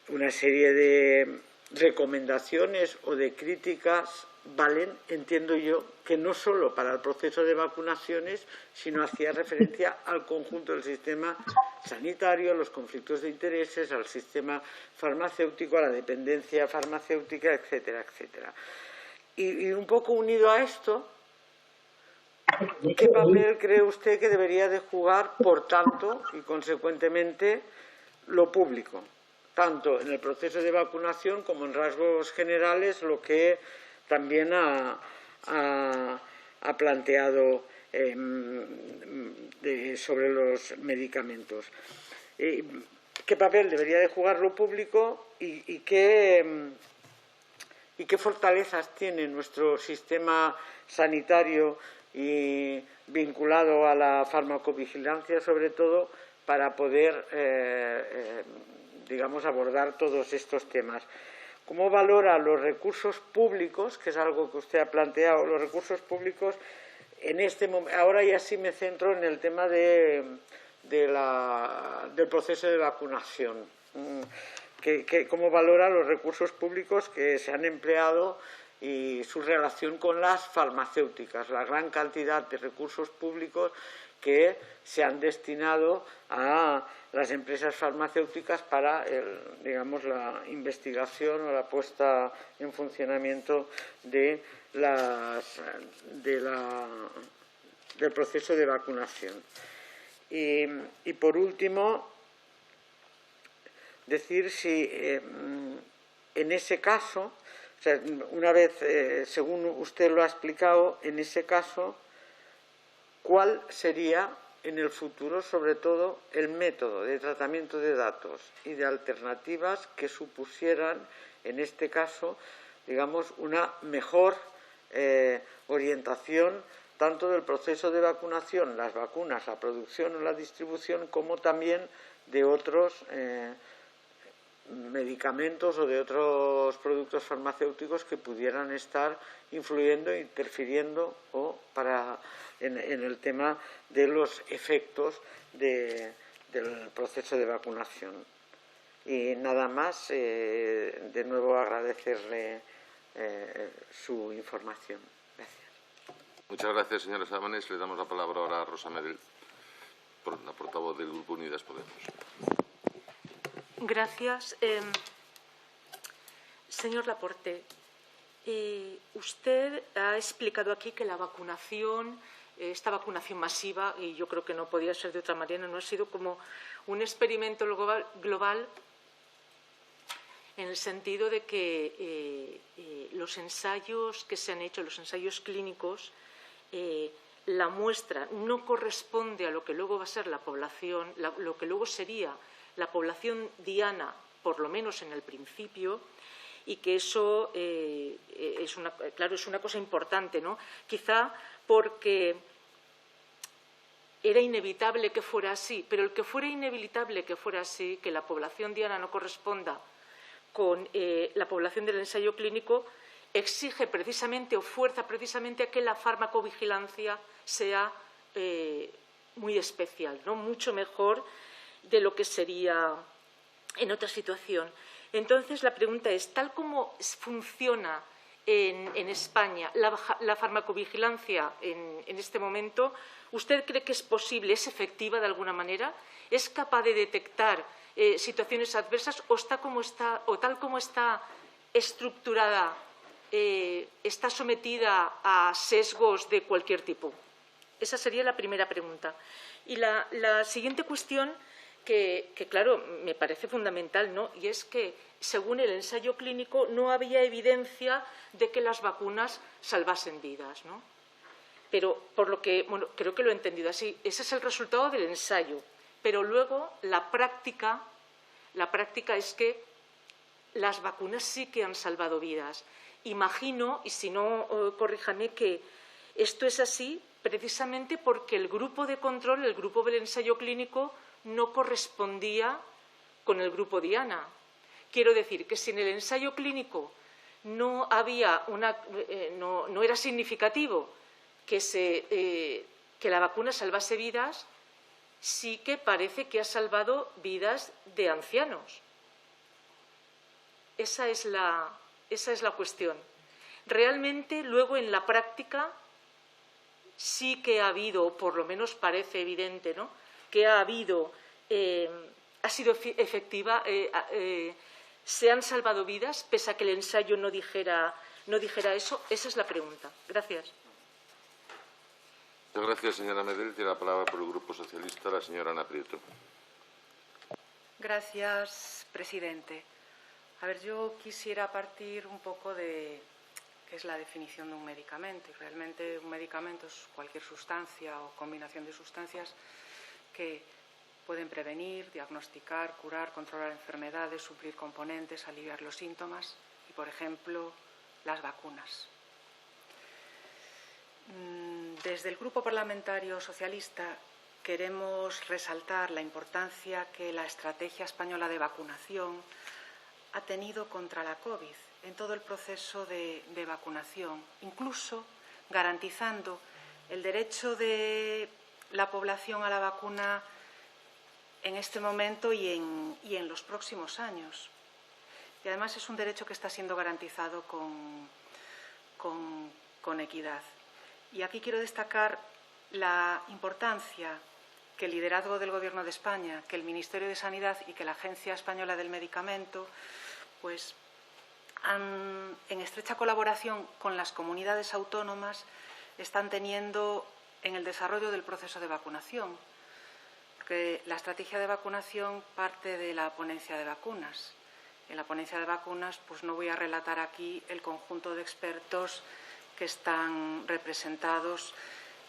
S4: una serie de recomendaciones o de críticas valen, entiendo yo, que no solo para el proceso de vacunaciones, sino hacía referencia al conjunto del sistema sanitario, a los conflictos de intereses, al sistema farmacéutico, a la dependencia farmacéutica, etcétera, etcétera. Y un poco unido a esto, ¿qué papel cree usted que debería de jugar, por tanto, y consecuentemente, lo público? Tanto en el proceso de vacunación como en rasgos generales, lo que también ha planteado sobre los medicamentos. ¿Qué papel debería de jugar lo público y qué fortalezas tiene nuestro sistema sanitario y vinculado a la farmacovigilancia, sobre todo, para poder digamos, abordar todos estos temas? ¿Cómo valora los recursos públicos, que es algo que usted ha planteado, los recursos públicos en este momento? Ahora ya sí me centro en el tema del proceso de vacunación. ¿Cómo valora los recursos públicos que se han empleado y su relación con las farmacéuticas, la gran cantidad de recursos públicos que se han destinado a las empresas farmacéuticas para, digamos, la investigación o la puesta en funcionamiento del proceso de vacunación? Y por último, decir si en ese caso, o sea, una vez, según usted lo ha explicado, en ese caso, ¿cuál sería en el futuro, sobre todo, el método de tratamiento de datos y de alternativas que supusieran, en este caso, digamos, una mejor orientación tanto del proceso de vacunación, las vacunas, la producción o la distribución, como también de otros medicamentos o de otros productos farmacéuticos que pudieran estar influyendo e interfiriendo en el tema de los efectos del proceso de vacunación. Y nada más, de nuevo agradecerle su información. Gracias.
S2: Muchas gracias, señora Sabanes. Le damos la palabra ahora a Rosa Medel, la portavoz del Grupo Unidas Podemos.
S5: Gracias. Señor Laporte, usted ha explicado aquí que la vacunación, esta vacunación masiva, y yo creo que no podía ser de otra manera, no ha sido como un experimento global en el sentido de que los ensayos que se han hecho, los ensayos clínicos, la muestra no corresponde a lo que luego va a ser la población, lo que luego sería la población diana, por lo menos en el principio, y que eso es una cosa importante, ¿no? Quizá porque era inevitable que fuera así, pero el que fuera inevitable que fuera así, que la población diana no corresponda con la población del ensayo clínico, exige precisamente o fuerza precisamente a que la farmacovigilancia sea muy especial, ¿no? Mucho mejor de lo que sería en otra situación. Entonces, la pregunta es, tal como funciona en España la farmacovigilancia en este momento, ¿usted cree que es posible, es efectiva de alguna manera? ¿Es capaz de detectar situaciones adversas o tal como está estructurada, está sometida a sesgos de cualquier tipo? Esa sería la primera pregunta. Y la siguiente cuestión, que claro, me parece fundamental, ¿no? Y es que, según el ensayo clínico, no había evidencia de que las vacunas salvasen vidas, ¿no? Pero, por lo que, bueno, creo que lo he entendido así, ese es el resultado del ensayo. Pero luego, la práctica es que las vacunas sí que han salvado vidas. Imagino, y si no, corríjame, que esto es así precisamente porque el grupo de control, el grupo del ensayo clínico, no correspondía con el grupo diana. Quiero decir que si en el ensayo clínico no era significativo que la vacuna salvase vidas, sí que parece que ha salvado vidas de ancianos. Esa es la cuestión. Realmente, luego en la práctica, sí que ha habido, o por lo menos parece evidente, ¿no?, que ha sido efectiva, se han salvado vidas, pese a que el ensayo no dijera eso. Esa es la pregunta. Gracias.
S2: Muchas gracias, señora Medel. Tiene la palabra por el Grupo Socialista la señora Ana Prieto.
S6: Gracias, presidente. A ver, yo quisiera partir un poco de qué es la definición de un medicamento. Y realmente un medicamento es cualquier sustancia o combinación de sustancias que pueden prevenir, diagnosticar, curar, controlar enfermedades, suplir componentes, aliviar los síntomas y, por ejemplo, las vacunas. Desde el Grupo Parlamentario Socialista queremos resaltar la importancia que la estrategia española de vacunación ha tenido contra la COVID en todo el proceso de vacunación, incluso garantizando el derecho de la población a la vacuna en este momento y en los próximos años. Y además es un derecho que está siendo garantizado con equidad. Y aquí quiero destacar la importancia que el liderazgo del Gobierno de España, que el Ministerio de Sanidad y que la Agencia Española del Medicamento, pues, en estrecha colaboración con las comunidades autónomas, están teniendo en el desarrollo del proceso de vacunación, porque la estrategia de vacunación parte de la ponencia de vacunas. En la ponencia de vacunas, pues no voy a relatar aquí el conjunto de expertos que están representados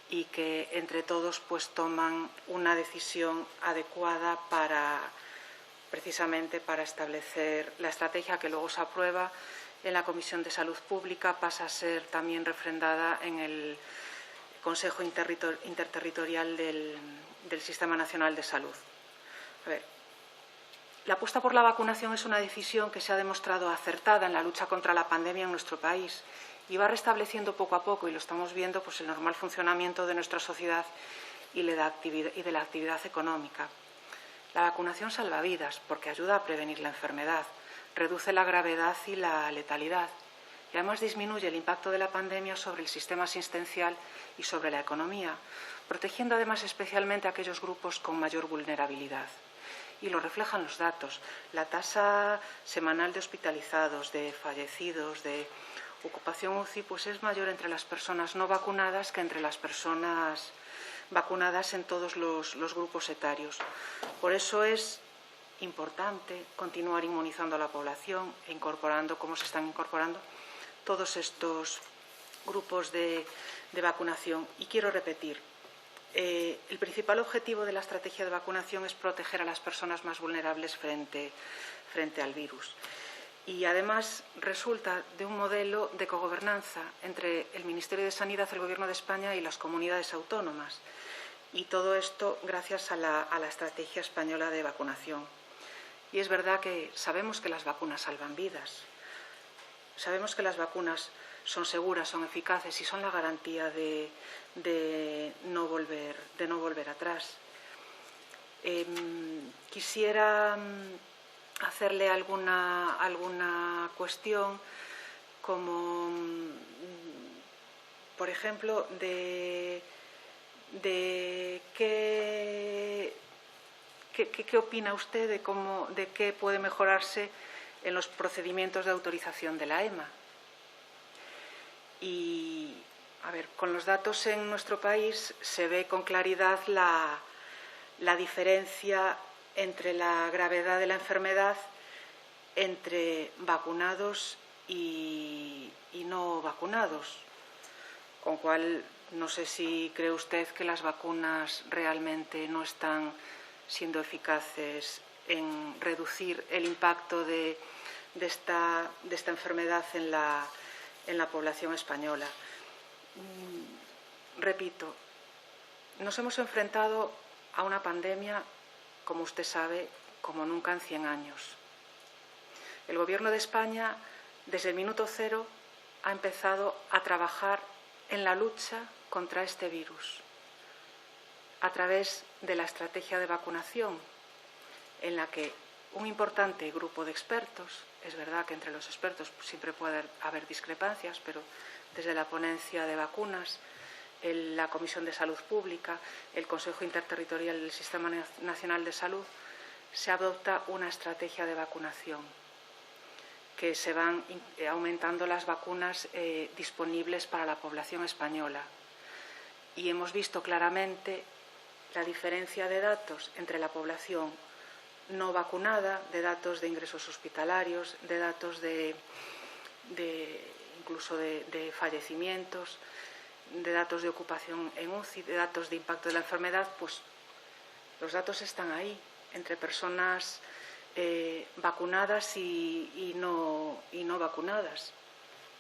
S6: y que entre todos pues toman una decisión adecuada precisamente para establecer la estrategia que luego se aprueba en la Comisión de Salud Pública, pasa a ser también refrendada en el Consejo Interterritorial del Sistema Nacional de Salud. A ver, la apuesta por la vacunación es una decisión que se ha demostrado acertada en la lucha contra la pandemia en nuestro país y va restableciendo poco a poco, y lo estamos viendo, pues el normal funcionamiento de nuestra sociedad y de la actividad económica. La vacunación salva vidas porque ayuda a prevenir la enfermedad, reduce la gravedad y la letalidad y además disminuye el impacto de la pandemia sobre el sistema asistencial y sobre la economía, protegiendo además especialmente a aquellos grupos con mayor vulnerabilidad. Y lo reflejan los datos. La tasa semanal de hospitalizados, de fallecidos, de ocupación UCI, pues es mayor entre las personas no vacunadas que entre las personas vacunadas en todos los grupos etarios. Por eso es importante continuar inmunizando a la población e incorporando, como se están incorporando, todos estos grupos de vacunación. Y quiero repetir, el principal objetivo de la estrategia de vacunación es proteger a las personas más vulnerables frente al virus. Y además resulta de un modelo de cogobernanza entre el Ministerio de Sanidad, el Gobierno de España y las comunidades autónomas. Y todo esto gracias a la estrategia española de vacunación. Y es verdad que sabemos que las vacunas salvan vidas. Sabemos que las vacunas son seguras, son eficaces y son la garantía de no volver atrás. Quisiera hacerle alguna cuestión, como por ejemplo de qué opina usted de qué puede mejorarse en los procedimientos de autorización de la EMA. Y, a ver, con los datos en nuestro país se ve con claridad la diferencia entre la gravedad de la enfermedad entre vacunados y no vacunados. Con cual, no sé si cree usted que las vacunas realmente no están siendo eficaces en reducir el impacto de esta enfermedad en la población española. Repito, nos hemos enfrentado a una pandemia, como usted sabe, como nunca en 100 años. El Gobierno de España, desde el minuto cero, ha empezado a trabajar en la lucha contra este virus a través de la estrategia de vacunación, en la que un importante grupo de expertos, es verdad que entre los expertos siempre puede haber discrepancias, pero desde la ponencia de vacunas, la Comisión de Salud Pública, el Consejo Interterritorial del Sistema Nacional de Salud, se adopta una estrategia de vacunación, que se van aumentando las vacunas disponibles para la población española. Y hemos visto claramente la diferencia de datos entre la población no vacunada, de datos de ingresos hospitalarios, de datos incluso de fallecimientos, de datos de ocupación en UCI, de datos de impacto de la enfermedad. Pues los datos están ahí, entre personas vacunadas y no vacunadas.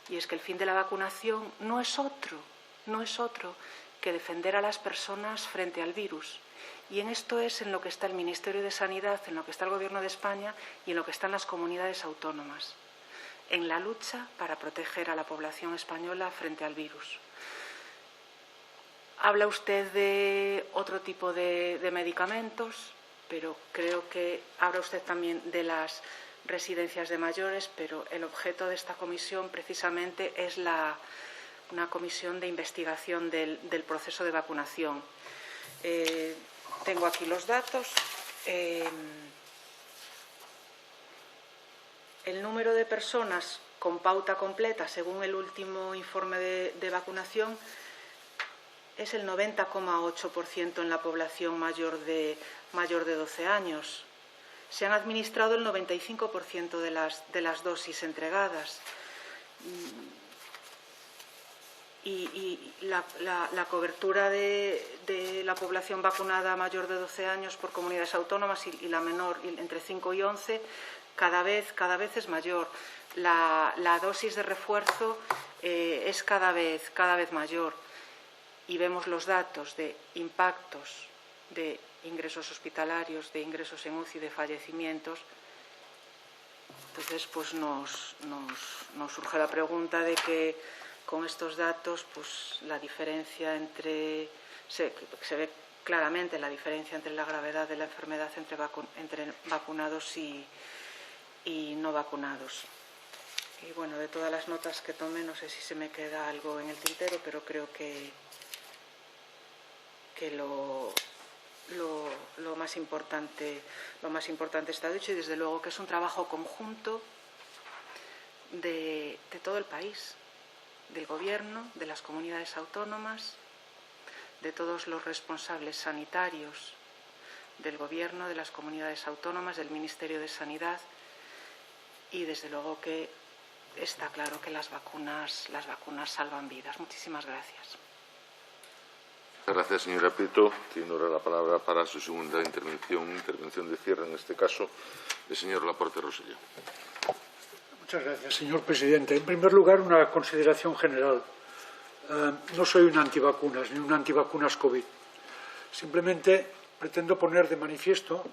S6: Y es que el fin de la vacunación no es otro que defender a las personas frente al virus. Y en esto es en lo que está el Ministerio de Sanidad, en lo que está el Gobierno de España y en lo que están las comunidades autónomas, en la lucha para proteger a la población española frente al virus. Habla usted de otro tipo de medicamentos, pero creo que habla usted también de las residencias de mayores, pero el objeto de esta comisión precisamente es una comisión de investigación del proceso de vacunación. Tengo aquí los datos. El número de personas con pauta completa, según el último informe de vacunación, es el 90,8% en la población mayor de 12 años. Se han administrado el 95% de las dosis entregadas. y la cobertura de la población vacunada mayor de 12 años por comunidades autónomas y la menor entre 5 y 11 cada vez es mayor. La dosis de refuerzo es cada vez mayor y vemos los datos de impactos de ingresos hospitalarios, de ingresos en UCI, de fallecimientos. Entonces, pues nos surge la pregunta de que con estos datos, pues la diferencia se ve claramente la diferencia entre la gravedad de la enfermedad entre vacunados y no vacunados. Y bueno, de todas las notas que tomé, no sé si se me queda algo en el tintero, pero creo que lo más importante está dicho, y desde luego que es un trabajo conjunto de todo el país, del Gobierno, de las comunidades autónomas, de todos los responsables sanitarios del Gobierno, de las comunidades autónomas, del Ministerio de Sanidad, y desde luego que está claro que las vacunas salvan vidas. Muchísimas gracias.
S2: Gracias, señora Prieto. Tiene ahora la palabra para su segunda intervención de cierre, en este caso, el señor Laporte Rosselló.
S3: Muchas gracias, señor presidente. En primer lugar, una consideración general. No soy un antivacunas ni un antivacunas COVID. Simplemente pretendo poner de manifiesto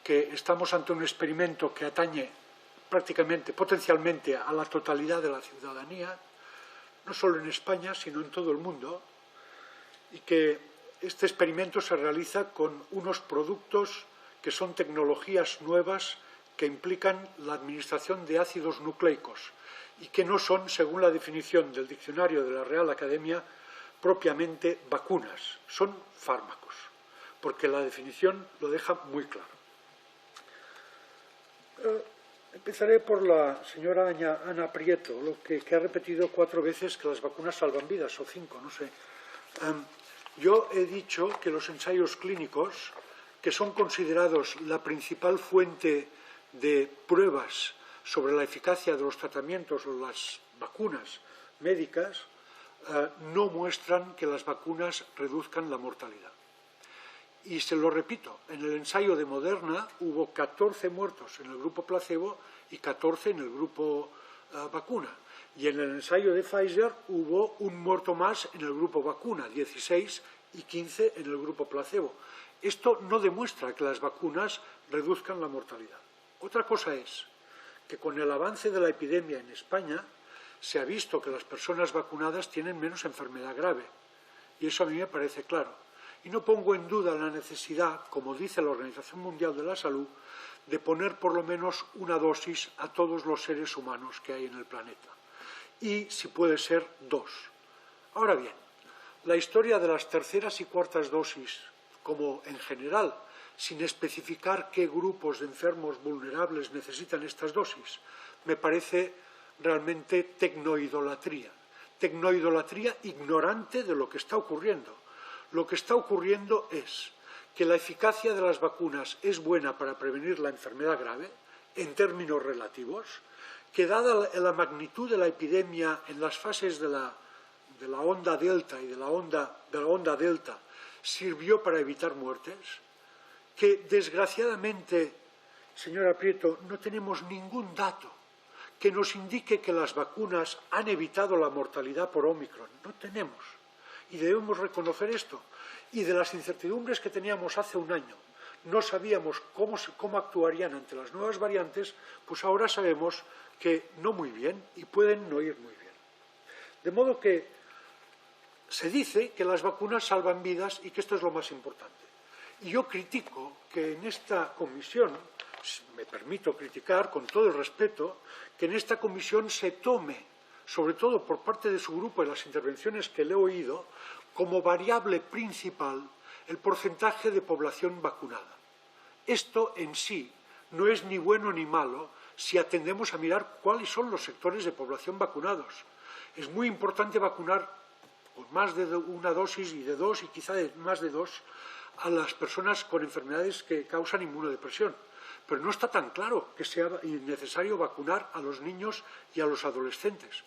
S3: que estamos ante un experimento que atañe potencialmente a la totalidad de la ciudadanía, no solo en España, sino en todo el mundo, y que este experimento se realiza con unos productos que son tecnologías nuevas que implican la administración de ácidos nucleicos y que no son, según la definición del diccionario de la Real Academia, propiamente vacunas, son fármacos, porque la definición lo deja muy claro. Empezaré por la señora Ana Prieto, que ha repetido 4 veces que las vacunas salvan vidas, o 5, no sé. Yo he dicho que los ensayos clínicos, que son considerados la principal fuente de pruebas sobre la eficacia de los tratamientos o las vacunas médicas, no muestran que las vacunas reduzcan la mortalidad. Y se lo repito, en el ensayo de Moderna hubo 14 muertos en el grupo placebo y 14 en el grupo vacuna. Y en el ensayo de Pfizer hubo un muerto más en el grupo vacuna, 16 y 15 en el grupo placebo. Esto no demuestra que las vacunas reduzcan la mortalidad. Otra cosa es que con el avance de la epidemia en España se ha visto que las personas vacunadas tienen menos enfermedad grave. Y eso a mí me parece claro. Y no pongo en duda la necesidad, como dice la Organización Mundial de la Salud, de poner por lo menos una dosis a todos los seres humanos que hay en el planeta. Y, si puede ser, 2. Ahora bien, la historia de las terceras y cuartas dosis, como en general, sin especificar qué grupos de enfermos vulnerables necesitan estas dosis, me parece realmente tecnoidolatría. Tecnoidolatría ignorante de lo que está ocurriendo. Lo que está ocurriendo es que la eficacia de las vacunas es buena para prevenir la enfermedad grave, en términos relativos, que dada la magnitud de la epidemia en las fases de la onda delta y de la onda delta sirvió para evitar muertes, que desgraciadamente, señora Prieto, no tenemos ningún dato que nos indique que las vacunas han evitado la mortalidad por Ómicron. No tenemos. Y debemos reconocer esto. Y de las incertidumbres que teníamos hace un año, no sabíamos cómo actuarían ante las nuevas variantes, pues ahora sabemos que no muy bien y pueden no ir muy bien. De modo que se dice que las vacunas salvan vidas y que esto es lo más importante. Y yo critico que en esta comisión, me permito criticar con todo el respeto, que en esta comisión se tome, sobre todo por parte de su grupo en las intervenciones que le he oído, como variable principal el porcentaje de población vacunada. Esto en sí no es ni bueno ni malo si atendemos a mirar cuáles son los sectores de población vacunados. Es muy importante vacunar con más de una dosis y de 2 y quizá de más de 2 a las personas con enfermedades que causan inmunodepresión. Pero no está tan claro que sea necesario vacunar a los niños y a los adolescentes.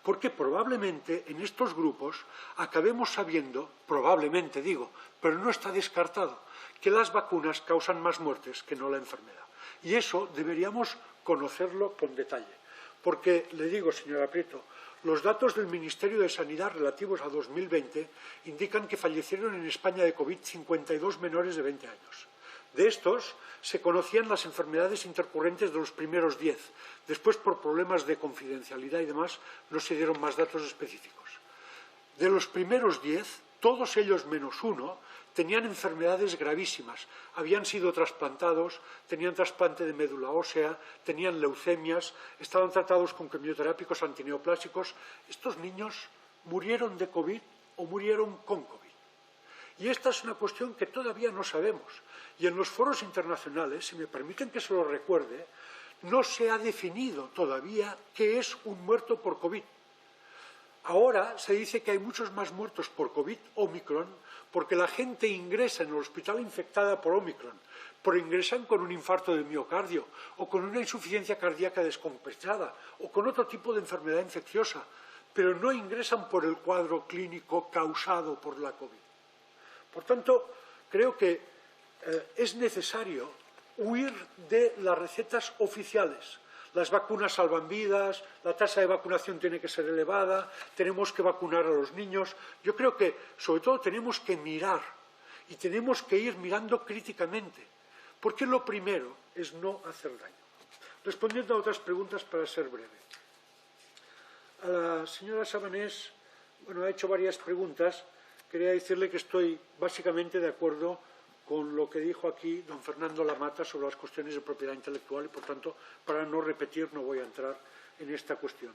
S3: porque probablemente en estos grupos acabemos sabiendo, probablemente digo, pero no está descartado, que las vacunas causan más muertes que no la enfermedad. Y eso deberíamos conocerlo con detalle. Porque, le digo, señora Prieto, los datos del Ministerio de Sanidad relativos a 2020 indican que fallecieron en España de COVID 52 menores de 20 años. De estos, se conocían las enfermedades intercurrentes de los primeros 10. Después, por problemas de confidencialidad y demás, no se dieron más datos específicos. De los primeros 10, todos ellos menos uno, tenían enfermedades gravísimas, habían sido trasplantados, tenían trasplante de médula ósea, tenían leucemias, estaban tratados con quimioterápicos antineoplásicos. Estos niños murieron de COVID o murieron con COVID. Y esta es una cuestión que todavía no sabemos. Y en los foros internacionales, si me permiten que se lo recuerde, no se ha definido todavía qué es un muerto por COVID. Ahora se dice que hay muchos más muertos por COVID Omicron porque la gente ingresa en el hospital infectada por Omicron, pero ingresan con un infarto de miocardio o con una insuficiencia cardíaca descompensada o con otro tipo de enfermedad infecciosa, pero no ingresan por el cuadro clínico causado por la COVID. Por tanto, creo que es necesario huir de las recetas oficiales. Las vacunas salvan vidas, la tasa de vacunación tiene que ser elevada, tenemos que vacunar a los niños. Yo creo que, sobre todo, tenemos que mirar y tenemos que ir mirando críticamente, porque lo primero es no hacer daño. Respondiendo a otras preguntas para ser breve. A la señora Sabanés, ha hecho varias preguntas. Quería decirle que estoy básicamente de acuerdo con lo que dijo aquí don Fernando Lamata sobre las cuestiones de propiedad intelectual y, por tanto, para no repetir, no voy a entrar en esta cuestión.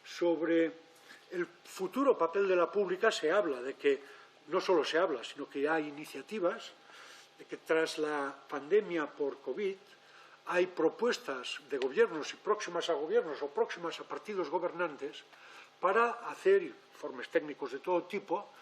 S3: Sobre el futuro papel de la pública se habla de que, no solo se habla, sino que hay iniciativas de que tras la pandemia por COVID hay propuestas de gobiernos y próximas a gobiernos o próximas a partidos gobernantes para hacer informes técnicos de todo tipo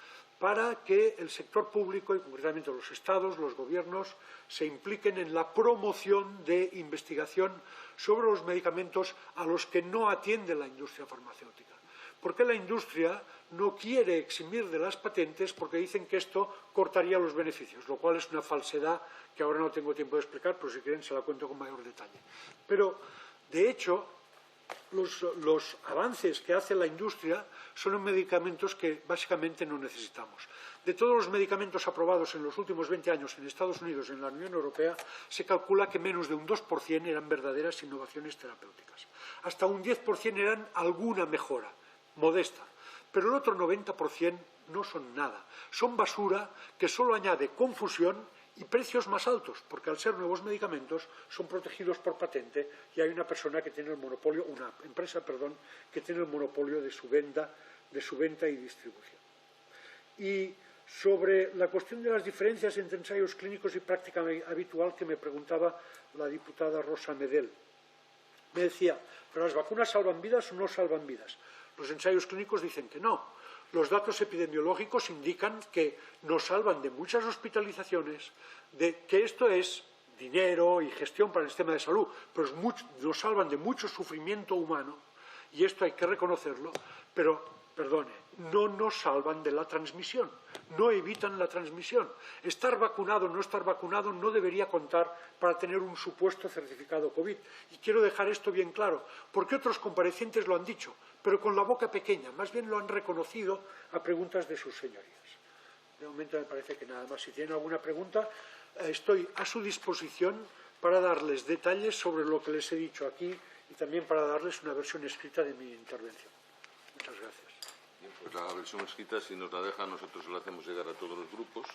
S3: para que el sector público, y concretamente los estados, los gobiernos, se impliquen en la promoción de investigación sobre los medicamentos a los que no atiende la industria farmacéutica. Porque la industria no quiere eximir de las patentes porque dicen que esto cortaría los beneficios, lo cual es una falsedad que ahora no tengo tiempo de explicar, pero si quieren se la cuento con mayor detalle. Pero, de hecho, los avances que hace la industria son en medicamentos que básicamente no necesitamos. De todos los medicamentos aprobados en los últimos 20 años en Estados Unidos y en la Unión Europea, se calcula que menos de un 2% eran verdaderas innovaciones terapéuticas. Hasta un 10% eran alguna mejora, modesta. Pero el otro 90% no son nada. Son basura que solo añade confusión y precios más altos, porque al ser nuevos medicamentos son protegidos por patente y hay una persona que tiene el monopolio, una empresa, que tiene el monopolio de su venta y distribución. Y sobre la cuestión de las diferencias entre ensayos clínicos y práctica habitual que me preguntaba la diputada Rosa Medel. Me decía, ¿pero las vacunas salvan vidas o no salvan vidas? Los ensayos clínicos dicen que no. Los datos epidemiológicos indican que nos salvan de muchas hospitalizaciones, de que esto es dinero y gestión para el sistema de salud, pero nos salvan de mucho sufrimiento humano, y esto hay que reconocerlo, pero, perdone, no nos salvan de la transmisión, no evitan la transmisión. Estar vacunado o no estar vacunado no debería contar para tener un supuesto certificado COVID. Y quiero dejar esto bien claro, porque otros comparecientes lo han dicho, pero con la boca pequeña, más bien lo han reconocido a preguntas de sus señorías. De momento me parece que nada más. Si tienen alguna pregunta, estoy a su disposición para darles detalles sobre lo que les he dicho aquí y también para darles una versión escrita de mi intervención. Muchas gracias.
S2: Bien, pues la versión escrita, si nos la deja, nosotros se la hacemos llegar a todos los grupos,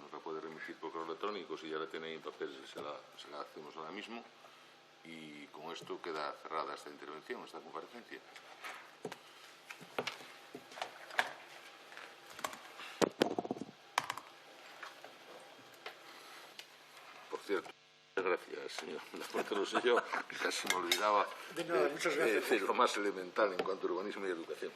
S2: nos la puede remitir por correo electrónico, si ya la tienen en papel se la hacemos ahora mismo, y con esto queda cerrada esta intervención, esta comparecencia. Por cierto, muchas gracias, señor. Porque lo sé yo, casi me olvidaba
S3: De nada, muchas gracias.
S2: de decir lo más elemental en cuanto a urbanismo y educación.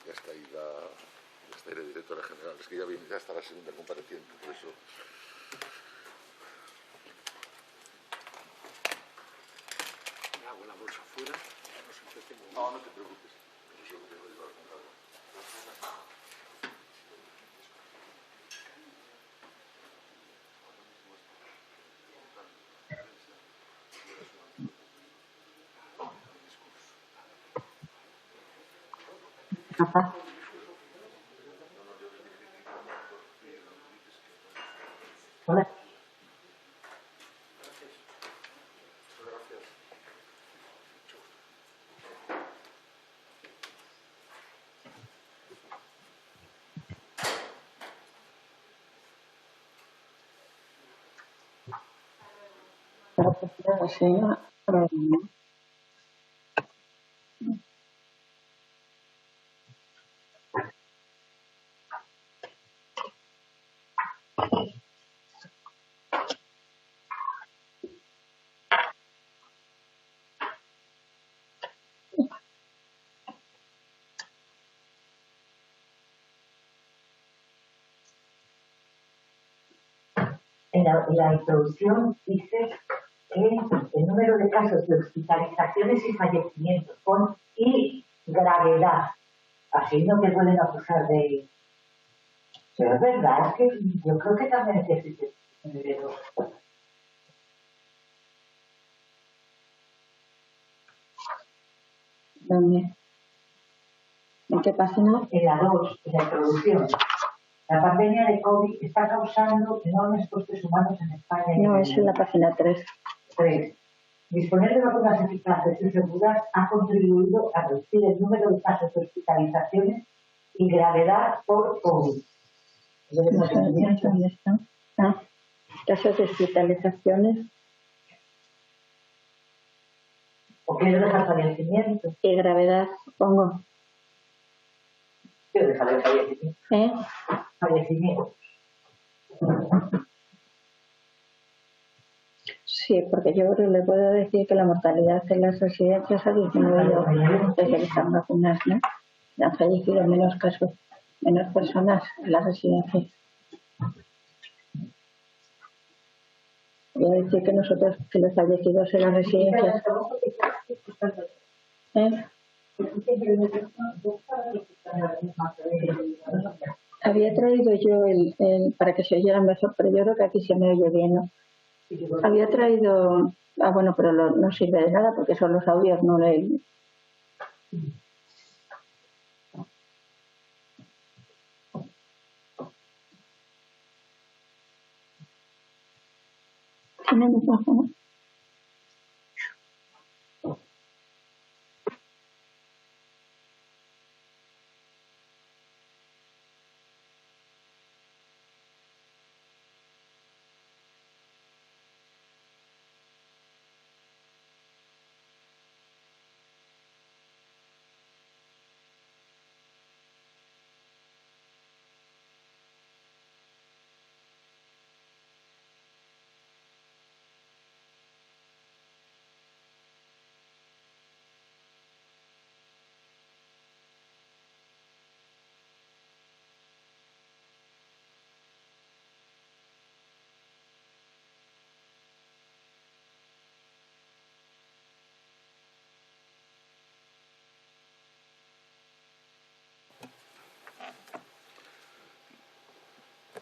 S2: Ya está ahí la directora general. Es que ya está la segunda compareciente, por eso.
S7: Papá. Hola. En la introducción dice que el número de casos de hospitalizaciones y fallecimientos con y gravedad, así no te pueden acusar de... Pero es verdad, es que yo creo que también existe en el dedo. ¿Dónde? ¿En qué página? En la 2, en la introducción. La pandemia de COVID está causando enormes costes humanos en España. No, es en la página 3. 3. Disponer de vacunas eficaces y seguras ha contribuido a reducir el número de casos de hospitalizaciones y gravedad por COVID. ¿Dónde está? Ah, casos de hospitalizaciones. ¿O quiero dejar fallecimiento? Y gravedad, pongo. Quiero dejar el fallecimiento. Fallecimiento. Sí, porque yo le puedo decir que la mortalidad en las residencias ha disminuido desde que están vacunas, ¿no? Han fallecido menos casos, menos personas en las residencias. Voy a decir que nosotros, que los fallecidos en las residencias... Había traído yo el para que se oyera mejor, pero yo creo que aquí se me oye bien, ¿no? Había traído... Ah, bueno, pero no sirve de nada porque son los audios, no le... ¿Tiene micrófono?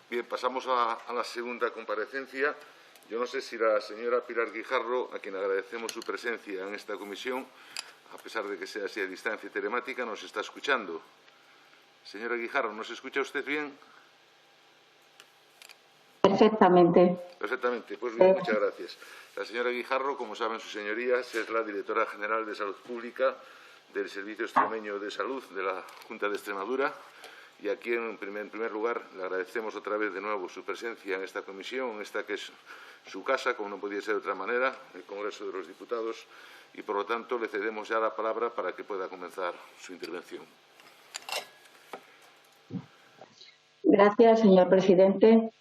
S2: Bien, pasamos a la segunda comparecencia. Yo no sé si la señora Pilar Guijarro, a quien agradecemos su presencia en esta comisión, a pesar de que sea así a distancia y telemática, nos está escuchando. Señora Guijarro, ¿nos escucha usted bien? Perfectamente. Perfectamente, pues bien, muchas gracias. La señora Guijarro, como saben sus señorías, es la directora general de Salud Pública del Servicio Extremeño de Salud de la Junta de Extremadura. Y aquí, en primer lugar, le agradecemos otra vez de nuevo su presencia en esta comisión, en esta que es su casa, como no podía ser de otra manera, el Congreso de los Diputados, y por lo tanto le cedemos ya la palabra para que pueda comenzar su intervención.
S7: Gracias, señor presidente.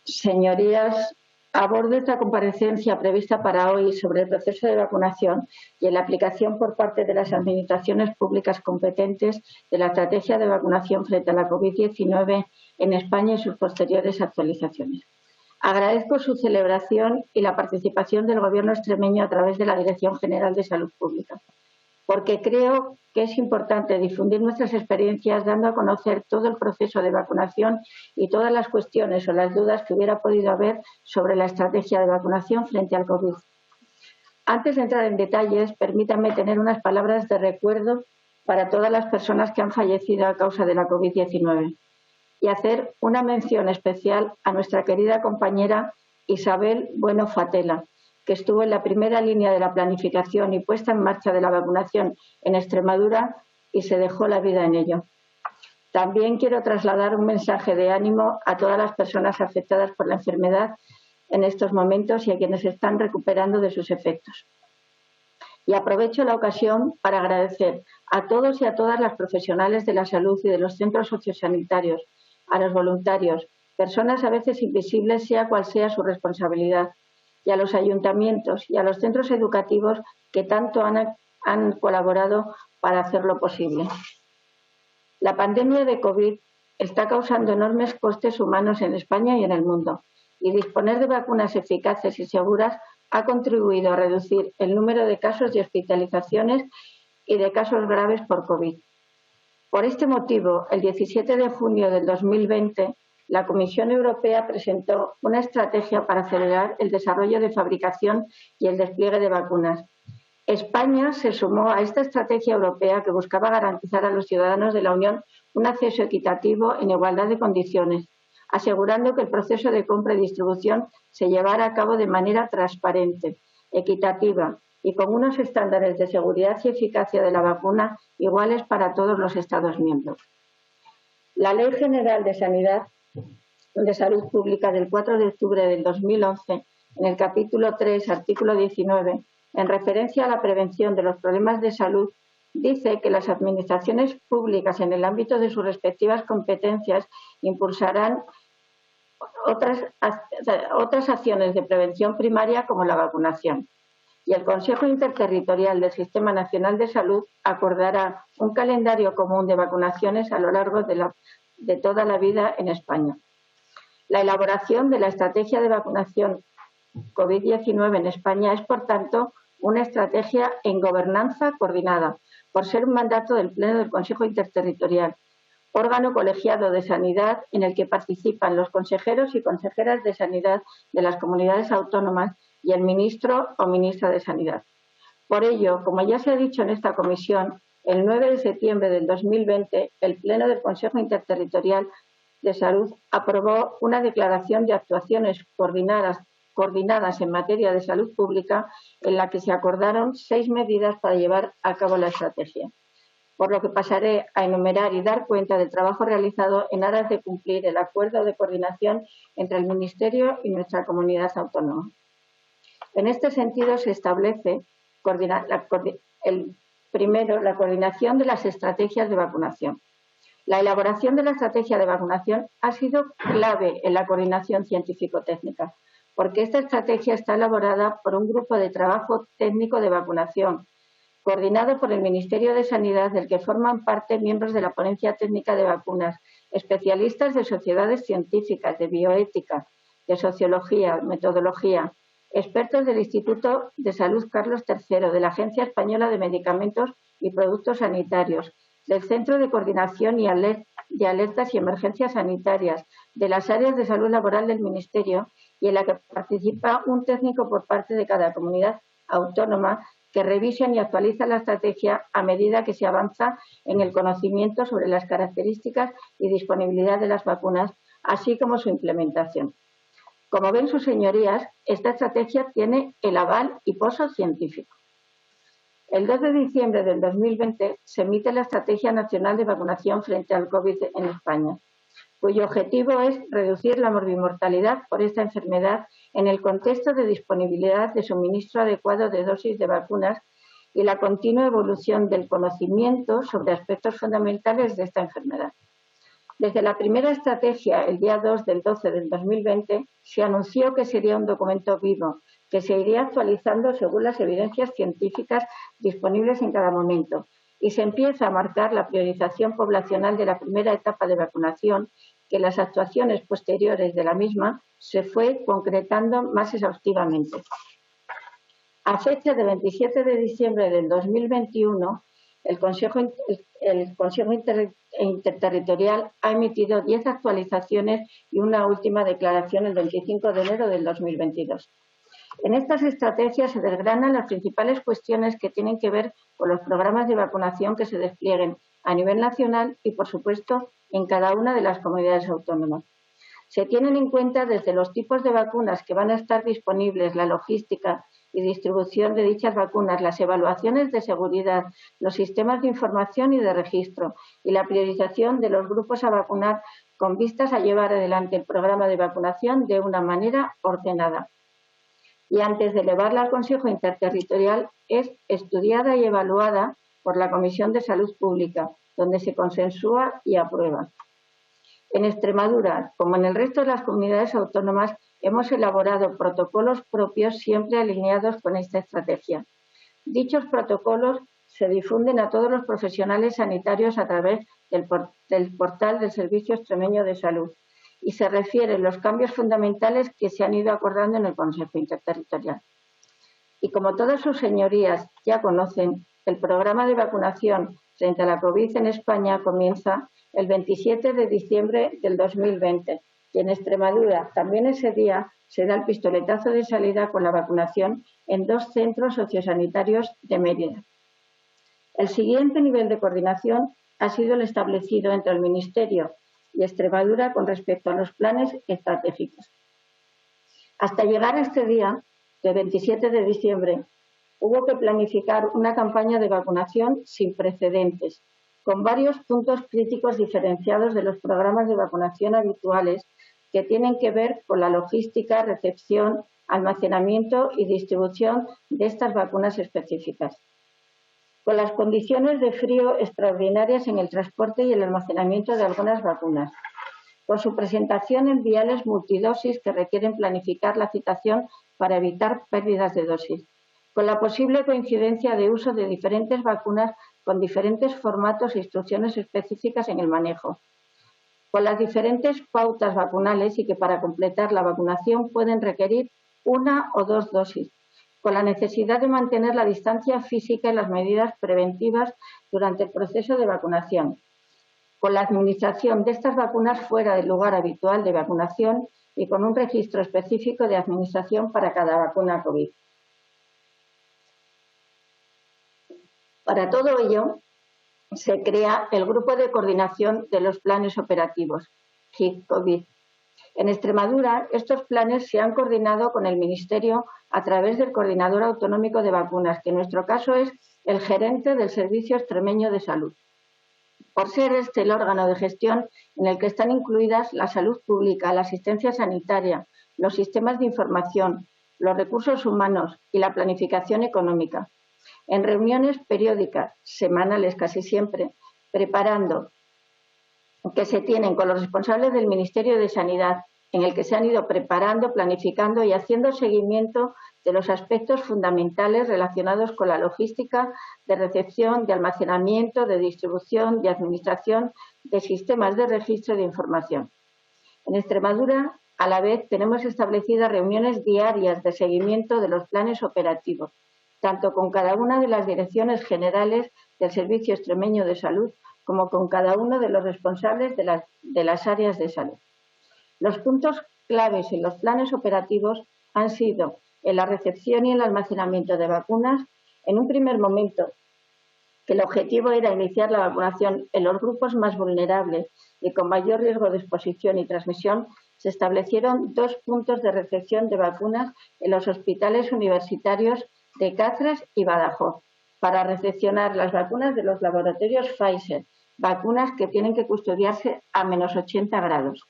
S7: Señorías, abordo esta comparecencia prevista para hoy sobre el proceso de vacunación y la aplicación por parte de las administraciones públicas competentes de la estrategia de vacunación frente a la COVID-19 en España y sus posteriores actualizaciones. Agradezco su celebración y la participación del Gobierno extremeño a través de la Dirección General de Salud Pública, porque creo que es importante difundir nuestras experiencias dando a conocer todo el proceso de vacunación y todas las cuestiones o las dudas que hubiera podido haber sobre la estrategia de vacunación frente al COVID. Antes de entrar en detalles, permítanme tener unas palabras de recuerdo para todas las personas que han fallecido a causa de la COVID-19 y hacer una mención especial a nuestra querida compañera Isabel Bueno Fatela, que estuvo en la primera línea de la planificación y puesta en marcha de la vacunación en Extremadura y se dejó la vida en ello. También quiero trasladar un mensaje de ánimo a todas las personas afectadas por la enfermedad en estos momentos y a quienes están recuperando de sus efectos. Y aprovecho la ocasión para agradecer a todos y a todas las profesionales de la salud y de los centros sociosanitarios, a los voluntarios, personas a veces invisibles, sea cual sea su responsabilidad, y a los ayuntamientos y a los centros educativos que tanto han colaborado para hacerlo posible. La pandemia de COVID está causando enormes costes humanos en España y en el mundo, y disponer de vacunas eficaces y seguras ha contribuido a reducir el número de casos de hospitalizaciones y de casos graves por COVID. Por este motivo, el 17 de junio del 2020, la Comisión Europea presentó una estrategia para acelerar el desarrollo de fabricación y el despliegue de vacunas. España se sumó a esta estrategia europea que buscaba garantizar a los ciudadanos de la Unión un acceso equitativo en igualdad de condiciones, asegurando que el proceso de compra y distribución se llevara a cabo de manera transparente, equitativa y con unos estándares de seguridad y eficacia de la vacuna iguales para todos los Estados miembros. La Ley General de Salud Pública del 4 de octubre del 2011, en el capítulo 3, artículo 19, en referencia a la prevención de los problemas de salud, dice que las administraciones públicas en el ámbito de sus respectivas competencias impulsarán otras acciones de prevención primaria como la vacunación. Y el Consejo Interterritorial del Sistema Nacional de Salud acordará un calendario común de vacunaciones a lo largo de toda la vida en España. La elaboración de la estrategia de vacunación COVID-19 en España es, por tanto, una estrategia en gobernanza coordinada, por ser un mandato del Pleno del Consejo Interterritorial, órgano colegiado de sanidad en el que participan los consejeros y consejeras de sanidad de las comunidades autónomas y el ministro o ministra de Sanidad. Por ello, como ya se ha dicho en esta comisión, el 9 de septiembre del 2020, el Pleno del Consejo Interterritorial de Salud aprobó una declaración de actuaciones coordinadas en materia de salud pública en la que se acordaron 6 medidas para llevar a cabo la estrategia, por lo que pasaré a enumerar y dar cuenta del trabajo realizado en aras de cumplir el acuerdo de coordinación entre el Ministerio y nuestra comunidad autónoma. En este sentido, se establece primero la coordinación de las estrategias de vacunación. La elaboración de la estrategia de vacunación ha sido clave en la coordinación científico-técnica, porque esta estrategia está elaborada por un grupo de trabajo técnico de vacunación, coordinado por el Ministerio de Sanidad, del que forman parte miembros de la Ponencia Técnica de Vacunas, especialistas de sociedades científicas, de bioética, de sociología, metodología, expertos del Instituto de Salud Carlos III, de la Agencia Española de Medicamentos y Productos Sanitarios, del Centro de Coordinación de Alertas y Emergencias Sanitarias, de las áreas de salud laboral del Ministerio, y en la que participa un técnico por parte de cada comunidad autónoma que revisan y actualizan la estrategia a medida que se avanza en el conocimiento sobre las características y disponibilidad de las vacunas, así como su implementación. Como ven sus señorías, esta estrategia tiene el aval y poso científico. El 2 de diciembre del 2020 se emite la Estrategia Nacional de Vacunación frente al COVID en España, cuyo objetivo es reducir la morbimortalidad por esta enfermedad en el contexto de disponibilidad de suministro adecuado de dosis de vacunas y la continua evolución del conocimiento sobre aspectos fundamentales de esta enfermedad. Desde la primera estrategia, el día 2 del 12 del 2020, se anunció que sería un documento vivo, que se iría actualizando según las evidencias científicas disponibles en cada momento, y se empieza a marcar la priorización poblacional de la primera etapa de vacunación, que las actuaciones posteriores de la misma se fue concretando más exhaustivamente. A fecha de 27 de diciembre del 2021, el Consejo Interterritorial ha emitido 10 actualizaciones y una última declaración el 25 de enero del 2022. En estas estrategias se desgranan las principales cuestiones que tienen que ver con los programas de vacunación que se desplieguen a nivel nacional y, por supuesto, en cada una de las comunidades autónomas. Se tienen en cuenta desde los tipos de vacunas que van a estar disponibles, la logística y distribución de dichas vacunas, las evaluaciones de seguridad, los sistemas de información y de registro y la priorización de los grupos a vacunar con vistas a llevar adelante el programa de vacunación de una manera ordenada. Y antes de elevarla al Consejo Interterritorial es estudiada y evaluada por la Comisión de Salud Pública, donde se consensúa y aprueba. En Extremadura, como en el resto de las comunidades autónomas, hemos elaborado protocolos propios siempre alineados con esta estrategia. Dichos protocolos se difunden a todos los profesionales sanitarios a través del portal del Servicio Extremeño de Salud y se refieren los cambios fundamentales que se han ido acordando en el Consejo Interterritorial. Y como todas sus señorías ya conocen, el programa de vacunación frente a la COVID en España comienza el 27 de diciembre del 2020 y en Extremadura también ese día se da el pistoletazo de salida con la vacunación en 2 centros sociosanitarios de Mérida. El siguiente nivel de coordinación ha sido el establecido entre el Ministerio y Extremadura con respecto a los planes estratégicos. Hasta llegar a este día, el 27 de diciembre, hubo que planificar una campaña de vacunación sin precedentes, con varios puntos críticos diferenciados de los programas de vacunación habituales que tienen que ver con la logística, recepción, almacenamiento y distribución de estas vacunas específicas. Con las condiciones de frío extraordinarias en el transporte y el almacenamiento de algunas vacunas, con su presentación en viales multidosis que requieren planificar la citación para evitar pérdidas de dosis, con la posible coincidencia de uso de diferentes vacunas con diferentes formatos e instrucciones específicas en el manejo, con las diferentes pautas vacunales y que para completar la vacunación pueden requerir 1 o 2 dosis, con la necesidad de mantener la distancia física y las medidas preventivas durante el proceso de vacunación, con la administración de estas vacunas fuera del lugar habitual de vacunación y con un registro específico de administración para cada vacuna COVID. Para todo ello, se crea el Grupo de Coordinación de los Planes Operativos, GIC-COVID. En Extremadura, estos planes se han coordinado con el Ministerio a través del Coordinador Autonómico de Vacunas, que en nuestro caso es el gerente del Servicio Extremeño de Salud, por ser este el órgano de gestión en el que están incluidas la salud pública, la asistencia sanitaria, los sistemas de información, los recursos humanos y la planificación económica. En reuniones periódicas, semanales casi siempre, preparando que se tienen con los responsables del Ministerio de Sanidad, en el que se han ido preparando, planificando y haciendo seguimiento de los aspectos fundamentales relacionados con la logística de recepción, de almacenamiento, de distribución, de administración de sistemas de registro de información. En Extremadura, a la vez, tenemos establecidas reuniones diarias de seguimiento de los planes operativos, tanto con cada una de las direcciones generales del Servicio Extremeño de Salud como con cada uno de los responsables de las áreas de salud. Los puntos claves en los planes operativos han sido en la recepción y el almacenamiento de vacunas. En un primer momento, que el objetivo era iniciar la vacunación en los grupos más vulnerables y con mayor riesgo de exposición y transmisión, se establecieron 2 puntos de recepción de vacunas en los hospitales universitarios de Cáceres y Badajoz para recepcionar las vacunas de los laboratorios Pfizer, vacunas que tienen que custodiarse a -80 grados.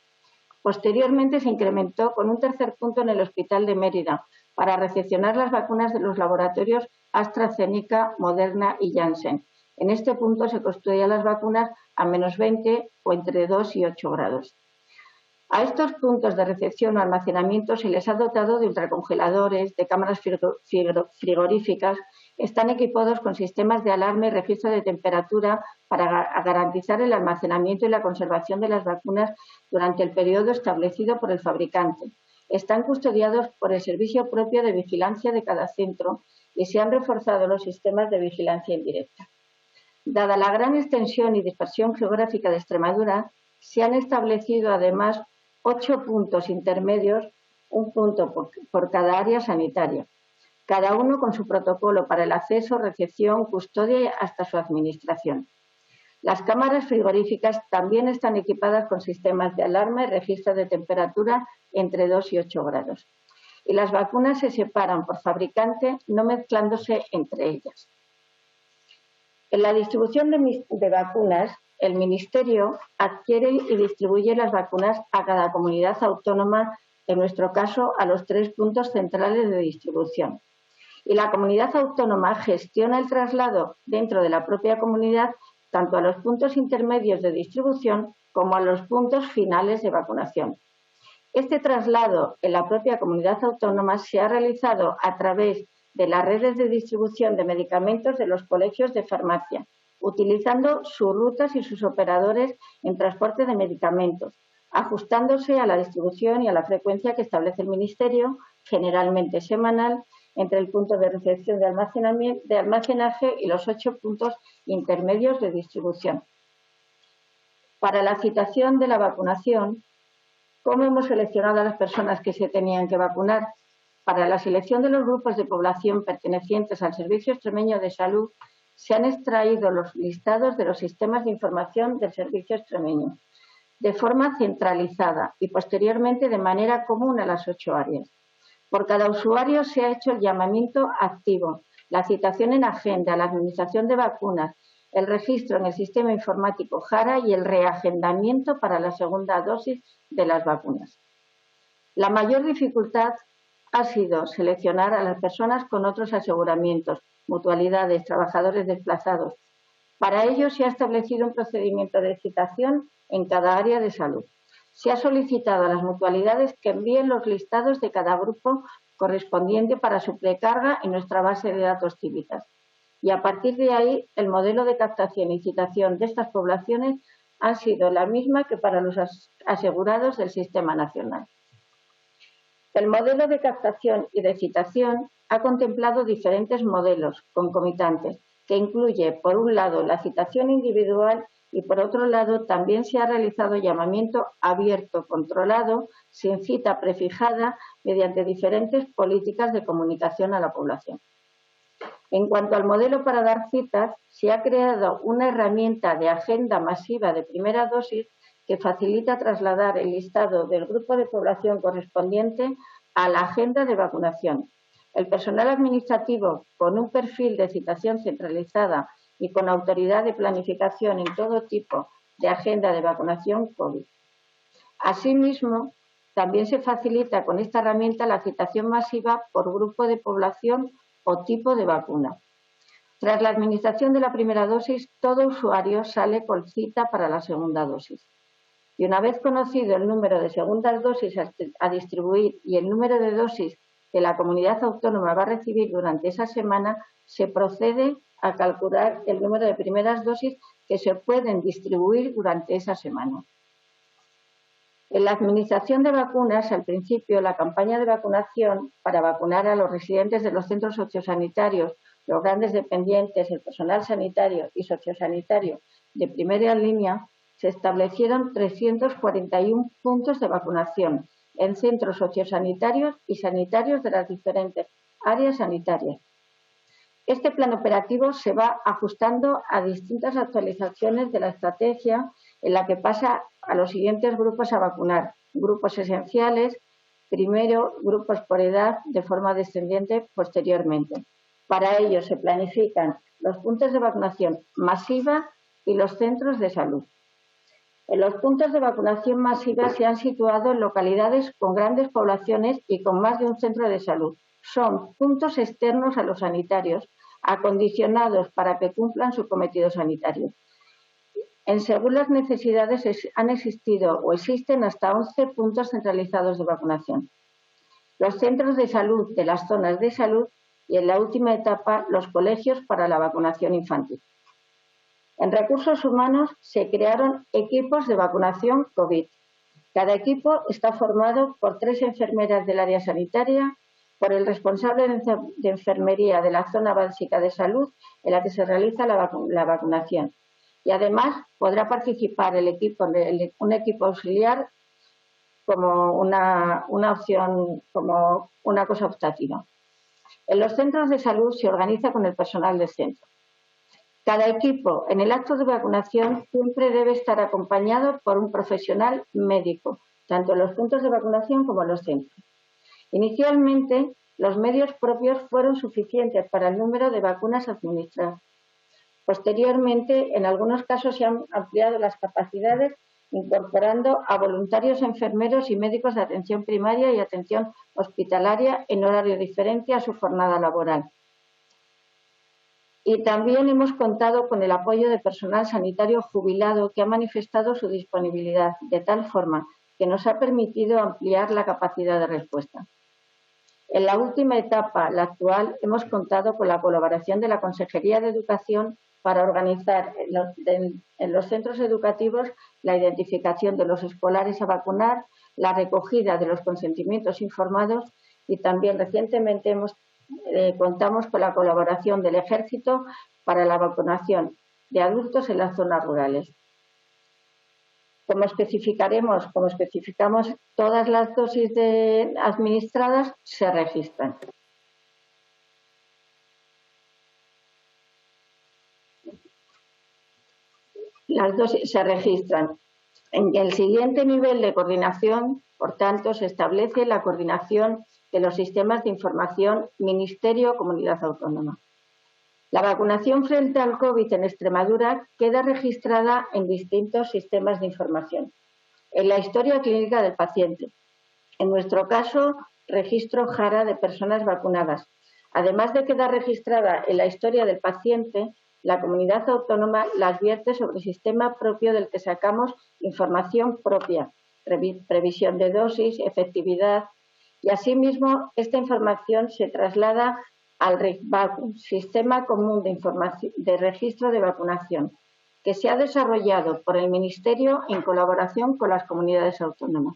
S7: Posteriormente se incrementó con un tercer punto en el Hospital de Mérida para recepcionar las vacunas de los laboratorios AstraZeneca, Moderna y Janssen. En este punto se custodian las vacunas a -20 o entre 2 y 8 grados. A estos puntos de recepción o almacenamiento se les ha dotado de ultracongeladores, de cámaras frigoríficas, están equipados con sistemas de alarma y registro de temperatura para garantizar el almacenamiento y la conservación de las vacunas durante el periodo establecido por el fabricante. Están custodiados por el servicio propio de vigilancia de cada centro y se han reforzado los sistemas de vigilancia indirecta. Dada la gran extensión y dispersión geográfica de Extremadura, se han establecido además 8 puntos intermedios un punto por cada área sanitaria, cada uno con su protocolo para el acceso, recepción, custodia y hasta su administración. Las cámaras frigoríficas también están equipadas con sistemas de alarma y registro de temperatura entre 2 y 8 grados. Y las vacunas se separan por fabricante, no mezclándose entre ellas. En la distribución de vacunas, el Ministerio adquiere y distribuye las vacunas a cada comunidad autónoma, en nuestro caso a los 3 puntos centrales de distribución. Y la comunidad autónoma gestiona el traslado dentro de la propia comunidad tanto a los puntos intermedios de distribución como a los puntos finales de vacunación. Este traslado en la propia comunidad autónoma se ha realizado a través de las redes de distribución de medicamentos de los colegios de farmacia, utilizando sus rutas y sus operadores en transporte de medicamentos, ajustándose a la distribución y a la frecuencia que establece el Ministerio, generalmente semanal, entre el punto de recepción de almacenaje y los 8 puntos intermedios de distribución. Para la citación de la vacunación, ¿cómo hemos seleccionado a las personas que se tenían que vacunar? Para la selección de los grupos de población pertenecientes al Servicio Extremeño de Salud, se han extraído los listados de los sistemas de información del Servicio Extremeño, de forma centralizada y posteriormente de manera común a las 8 áreas. Por cada usuario se ha hecho el llamamiento activo, la citación en agenda, la administración de vacunas, el registro en el sistema informático JARA y el reagendamiento para la segunda dosis de las vacunas. La mayor dificultad ha sido seleccionar a las personas con otros aseguramientos, mutualidades, trabajadores desplazados. Para ello se ha establecido un procedimiento de citación en cada área de salud. Se ha solicitado a las mutualidades que envíen los listados de cada grupo correspondiente para su precarga en nuestra base de datos cívicas. Y a partir de ahí, el modelo de captación y citación de estas poblaciones ha sido la misma que para los asegurados del Sistema Nacional. El modelo de captación y de citación ha contemplado diferentes modelos concomitantes, que incluye, por un lado, la citación individual y, por otro lado, también se ha realizado llamamiento abierto, controlado, sin cita prefijada, mediante diferentes políticas de comunicación a la población. En cuanto al modelo para dar citas, se ha creado una herramienta de agenda masiva de primera dosis que facilita trasladar el listado del grupo de población correspondiente a la agenda de vacunación. El personal administrativo, con un perfil de citación centralizada y con autoridad de planificación en todo tipo de agenda de vacunación COVID. Asimismo, también se facilita con esta herramienta la citación masiva por grupo de población o tipo de vacuna. Tras la administración de la primera dosis, todo usuario sale con cita para la segunda dosis. Y una vez conocido el número de segundas dosis a distribuir y el número de dosis que la comunidad autónoma va a recibir durante esa semana, se procede a calcular el número de primeras dosis que se pueden distribuir durante esa semana. En la administración de vacunas, al principio, la campaña de vacunación para vacunar a los residentes de los centros sociosanitarios, los grandes dependientes, el personal sanitario y sociosanitario de primera línea, se establecieron 341 puntos de vacunación en centros sociosanitarios y sanitarios de las diferentes áreas sanitarias. Este plan operativo se va ajustando a distintas actualizaciones de la estrategia en la que pasa a los siguientes grupos a vacunar. Grupos esenciales, primero, grupos por edad, de forma descendiente posteriormente. Para ello se planifican los puntos de vacunación masiva y los centros de salud. En los puntos de vacunación masiva se han situado en localidades con grandes poblaciones y con más de un centro de salud. Son puntos externos a los sanitarios, acondicionados para que cumplan su cometido sanitario. Según las necesidades, han existido o existen hasta 11 puntos centralizados de vacunación. Los centros de salud de las zonas de salud y, en la última etapa, los colegios para la vacunación infantil. En recursos humanos se crearon equipos de vacunación COVID. Cada equipo está formado por 3 enfermeras del área sanitaria, por el responsable de enfermería de la zona básica de salud en la que se realiza la vacunación. Y además podrá participar un equipo auxiliar como una opción, como una cosa optativa. En los centros de salud se organiza con el personal del centro. Cada equipo en el acto de vacunación siempre debe estar acompañado por un profesional médico, tanto en los puntos de vacunación como en los centros. Inicialmente, los medios propios fueron suficientes para el número de vacunas administradas. Posteriormente, en algunos casos se han ampliado las capacidades incorporando a voluntarios enfermeros y médicos de atención primaria y atención hospitalaria en horario diferente a su jornada laboral. Y también hemos contado con el apoyo de personal sanitario jubilado que ha manifestado su disponibilidad, de tal forma que nos ha permitido ampliar la capacidad de respuesta. En la última etapa, la actual, hemos contado con la colaboración de la Consejería de Educación para organizar en los centros educativos la identificación de los escolares a vacunar, la recogida de los consentimientos informados y también recientemente contamos con la colaboración del Ejército para la vacunación de adultos en las zonas rurales. Como especificamos todas las dosis administradas, se registran. Las dosis se registran. En el siguiente nivel de coordinación, por tanto, se establece la coordinación de los sistemas de información Ministerio-Comunidad Autónoma. La vacunación frente al COVID en Extremadura queda registrada en distintos sistemas de información. En la historia clínica del paciente. En nuestro caso, registro JARA de personas vacunadas. Además de quedar registrada en la historia del paciente, la comunidad autónoma la advierte sobre el sistema propio del que sacamos información propia, previsión de dosis, efectividad, y asimismo esta información se traslada al RICVACU, Sistema Común de Registro de Vacunación, que se ha desarrollado por el Ministerio en colaboración con las comunidades autónomas.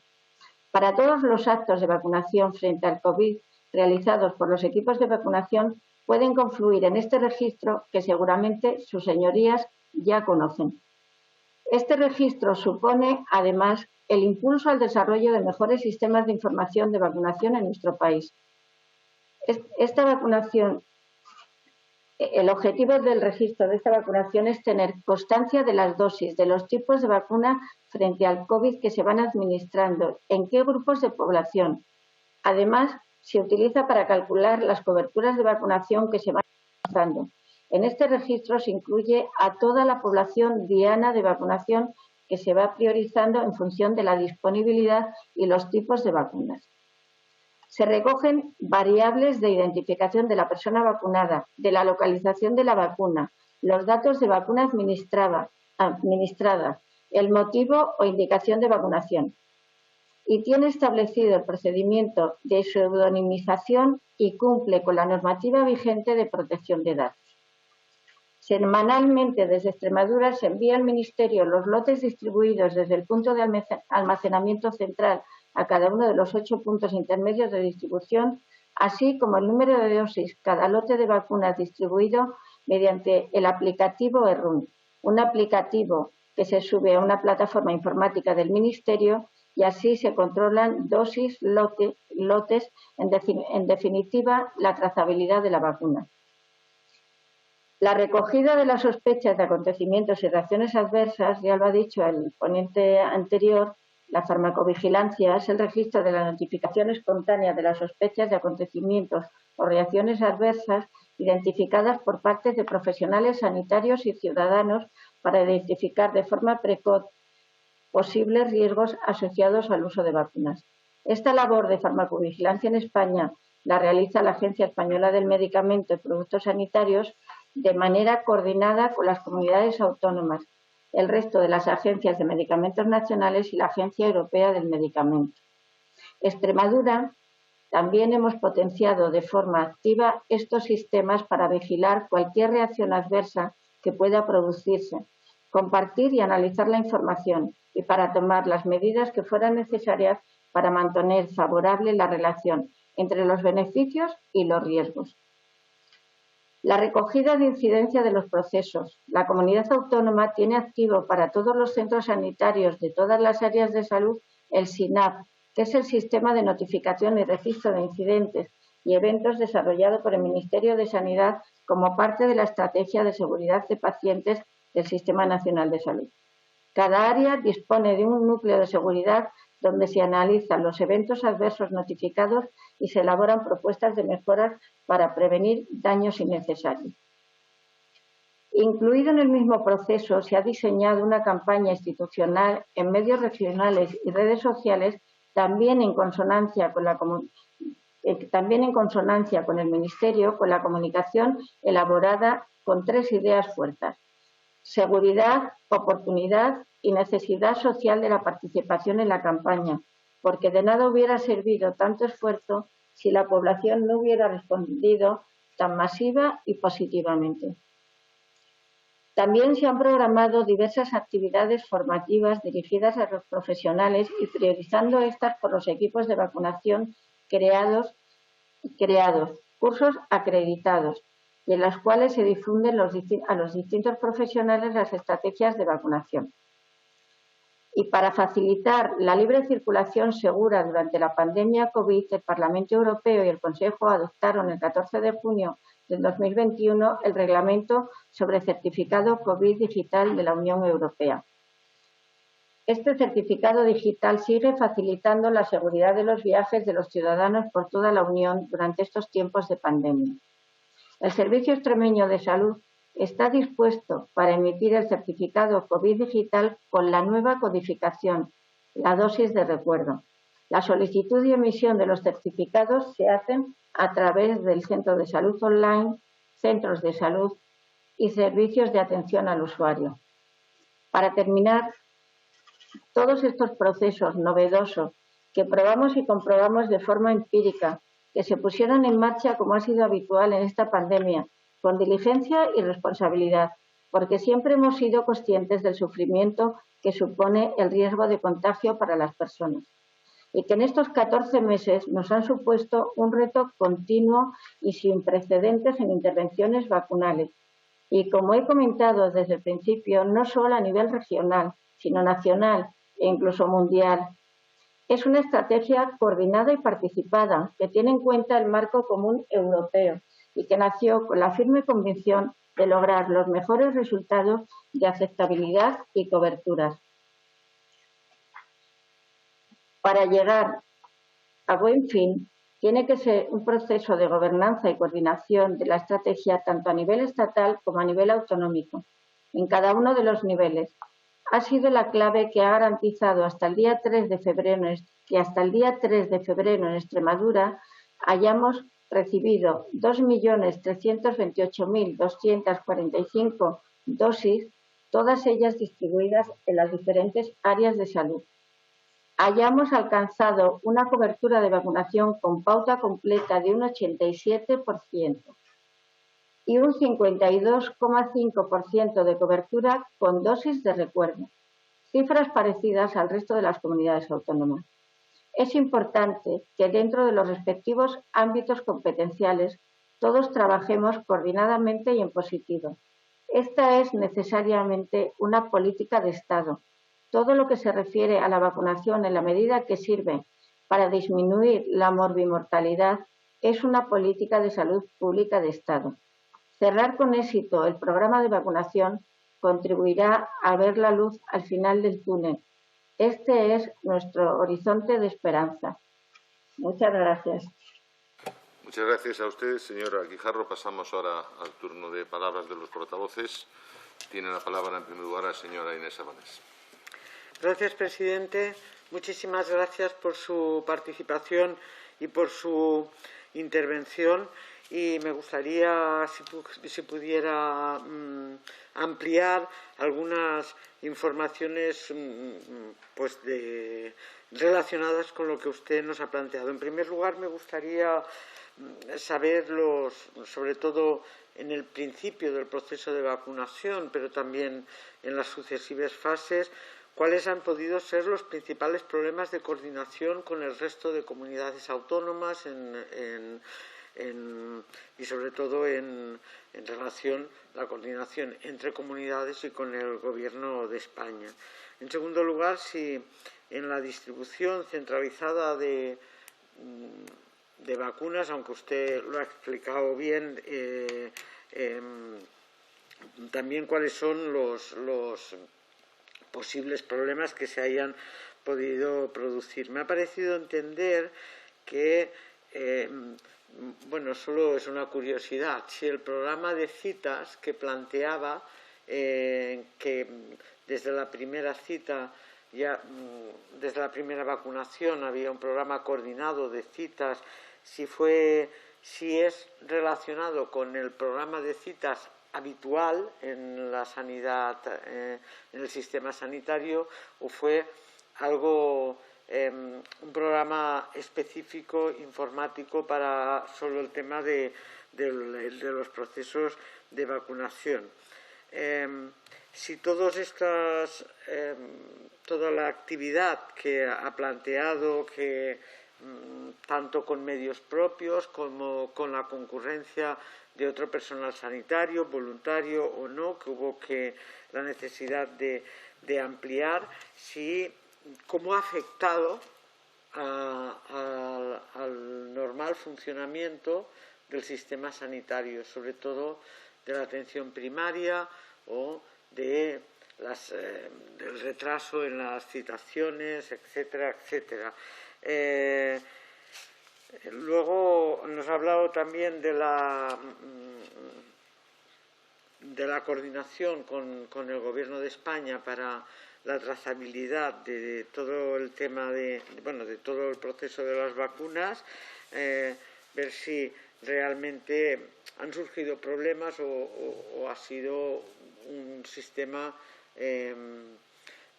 S7: Para todos los actos de vacunación frente al COVID realizados por los equipos de vacunación pueden confluir en este registro que seguramente sus señorías ya conocen. Este registro supone, además, el impulso al desarrollo de mejores sistemas de información de vacunación en nuestro país. Esta vacunación, el objetivo del registro de esta vacunación es tener constancia de las dosis, de los tipos de vacuna frente al COVID que se van administrando, en qué grupos de población. Además, se utiliza para calcular las coberturas de vacunación que se van realizando. En este registro se incluye a toda la población diana de vacunación que se va priorizando en función de la disponibilidad y los tipos de vacunas. Se recogen variables de identificación de la persona vacunada, de la localización de la vacuna, los datos de vacuna administrada, el motivo o indicación de vacunación. Y tiene establecido el procedimiento de pseudonimización y cumple con la normativa vigente de protección de datos. Semanalmente desde Extremadura se envía al Ministerio los lotes distribuidos desde el punto de almacenamiento central a cada uno de los 8 puntos intermedios de distribución, así como el número de dosis cada lote de vacunas distribuido mediante el aplicativo ERRUN, un aplicativo que se sube a una plataforma informática del Ministerio y así se controlan dosis, lotes, en definitiva, la trazabilidad de la vacuna. La recogida de las sospechas de acontecimientos y reacciones adversas, ya lo ha dicho el ponente anterior, la farmacovigilancia es el registro de la notificación espontánea de las sospechas de acontecimientos o reacciones adversas identificadas por parte de profesionales sanitarios y ciudadanos para identificar de forma precoz posibles riesgos asociados al uso de vacunas. Esta labor de farmacovigilancia en España la realiza la Agencia Española del Medicamento y Productos Sanitarios de manera coordinada con las comunidades autónomas, el resto de las agencias de medicamentos nacionales y la Agencia Europea del Medicamento. Extremadura también hemos potenciado de forma activa estos sistemas para vigilar cualquier reacción adversa que pueda producirse, compartir y analizar la información y para tomar las medidas que fueran necesarias para mantener favorable la relación entre los beneficios y los riesgos. La recogida de incidencia de los procesos. La comunidad autónoma tiene activo para todos los centros sanitarios de todas las áreas de salud el SINAP, que es el sistema de notificación y registro de incidentes y eventos desarrollado por el Ministerio de Sanidad como parte de la Estrategia de Seguridad de Pacientes del Sistema Nacional de Salud. Cada área dispone de un núcleo de seguridad donde se analizan los eventos adversos notificados y se elaboran propuestas de mejoras para prevenir daños innecesarios. Incluido en el mismo proceso, se ha diseñado una campaña institucional en medios regionales y redes sociales también en consonancia con el Ministerio, con la comunicación elaborada con 3 ideas fuertes: seguridad, oportunidad y necesidad social de la participación en la campaña, porque de nada hubiera servido tanto esfuerzo si la población no hubiera respondido tan masiva y positivamente. También se han programado diversas actividades formativas dirigidas a los profesionales y priorizando estas por los equipos de vacunación creados, cursos acreditados, y en las cuales se difunden a los distintos profesionales las estrategias de vacunación. Y para facilitar la libre circulación segura durante la pandemia COVID, el Parlamento Europeo y el Consejo adoptaron el 14 de junio del 2021 el Reglamento sobre certificado COVID digital de la Unión Europea. Este certificado digital sigue facilitando la seguridad de los viajes de los ciudadanos por toda la Unión durante estos tiempos de pandemia. El Servicio Extremeño de Salud está dispuesto para emitir el certificado COVID digital con la nueva codificación, la dosis de recuerdo. La solicitud y emisión de los certificados se hacen a través del Centro de Salud Online, centros de salud y servicios de atención al usuario. Para terminar, todos estos procesos novedosos que probamos y comprobamos de forma empírica, que se pusieron en marcha como ha sido habitual en esta pandemia, con diligencia y responsabilidad, porque siempre hemos sido conscientes del sufrimiento que supone el riesgo de contagio para las personas, y que en estos 14 meses nos han supuesto un reto continuo y sin precedentes en intervenciones vacunales. Y como he comentado desde el principio, no solo a nivel regional, sino nacional e incluso mundial. Es una estrategia coordinada y participada que tiene en cuenta el marco común europeo y que nació con la firme convicción de lograr los mejores resultados de aceptabilidad y coberturas. Para llegar a buen fin, tiene que ser un proceso de gobernanza y coordinación de la estrategia tanto a nivel estatal como a nivel autonómico, en cada uno de los niveles. Ha sido la clave que ha garantizado hasta el día 3 de febrero, en Extremadura hayamos recibido 2.328.245 dosis, todas ellas distribuidas en las diferentes áreas de salud. Hayamos alcanzado una cobertura de vacunación con pauta completa de un 87% y un 52,5% de cobertura con dosis de recuerdo, cifras parecidas al resto de las comunidades autónomas. Es importante que dentro de los respectivos ámbitos competenciales todos trabajemos coordinadamente y en positivo. Esta es necesariamente una política de Estado. Todo lo que se refiere a la vacunación en la medida que sirve para disminuir la morbimortalidad es una política de salud pública de Estado. Cerrar con éxito el programa de vacunación contribuirá a ver la luz al final del túnel. Este es nuestro horizonte de esperanza. Muchas gracias.
S2: Muchas gracias a usted, señora Guijarro. Pasamos ahora al turno de palabras de los portavoces. Tiene la palabra en primer lugar la señora Inés Abanés.
S4: Gracias, presidente. Muchísimas gracias por su participación y por su intervención. Y me gustaría, si pudiera, ampliar algunas informaciones relacionadas con lo que usted nos ha planteado. En primer lugar, me gustaría saber, sobre todo en el principio del proceso de vacunación, pero también en las sucesivas fases, cuáles han podido ser los principales problemas de coordinación con el resto de comunidades autónomas y sobre todo en relación a la coordinación entre comunidades y con el Gobierno de España. En segundo lugar, si en la distribución centralizada de vacunas, aunque usted lo ha explicado bien, también cuáles son los posibles problemas que se hayan podido producir. Me ha parecido entender que, bueno, solo es una curiosidad, si el programa de citas que planteaba que desde la primera cita, ya desde la primera vacunación había un programa coordinado de citas, si es relacionado con el programa de citas habitual en la sanidad, en el sistema sanitario, o fue algo, un programa específico informático para solo el tema de los procesos de vacunación. Si toda la actividad que ha planteado, que tanto con medios propios como con la concurrencia de otro personal sanitario, voluntario o no, que hubo la necesidad de ampliar, cómo ha afectado al normal funcionamiento del sistema sanitario, sobre todo de la atención primaria o del retraso en las citaciones, etcétera, etcétera. Luego nos ha hablado también de la coordinación con el Gobierno de España para la trazabilidad de todo el tema de todo el proceso de las vacunas, ver si realmente han surgido problemas o ha sido un sistema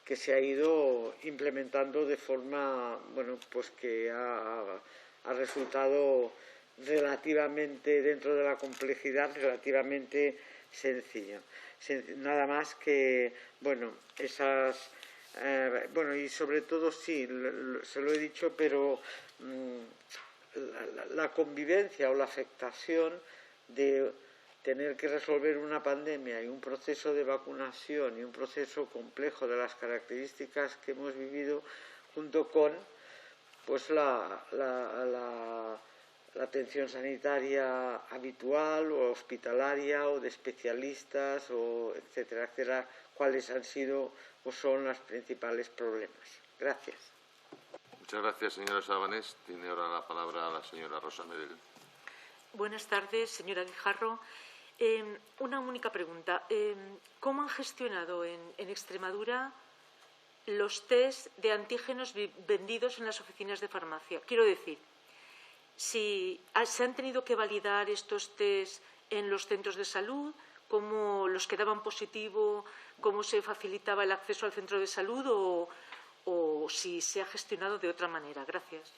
S4: que se ha ido implementando de forma, pues que ha resultado relativamente, dentro de la complejidad, relativamente sencillo. Nada más que, y sobre todo sí, se lo he dicho, pero la convivencia o la afectación de tener que resolver una pandemia y un proceso de vacunación y un proceso complejo de las características que hemos vivido, junto con la atención sanitaria habitual o hospitalaria o de especialistas, etcétera, etcétera, cuáles han sido o son los principales problemas. Gracias.
S2: Muchas gracias, señora Sabanés. Tiene ahora la palabra la señora Rosa Medel.
S5: Buenas tardes, señora Guijarro. Una única pregunta. ¿Cómo han gestionado en Extremadura los test de antígenos vendidos en las oficinas de farmacia? Quiero decir, si se han tenido que validar estos test en los centros de salud, cómo los que daban positivo, cómo se facilitaba el acceso al centro de salud o si se ha gestionado de otra manera. Gracias.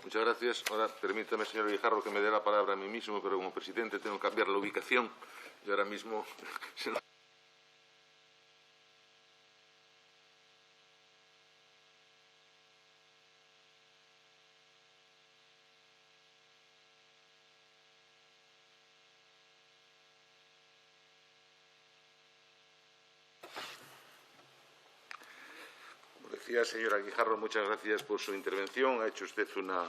S2: Muchas gracias. Ahora permítame, señor Guijarro, que me dé la palabra a mí mismo, pero como presidente tengo que cambiar la ubicación y ahora mismo se lo... Decía, señora Guijarro, muchas gracias por su intervención. Ha hecho usted una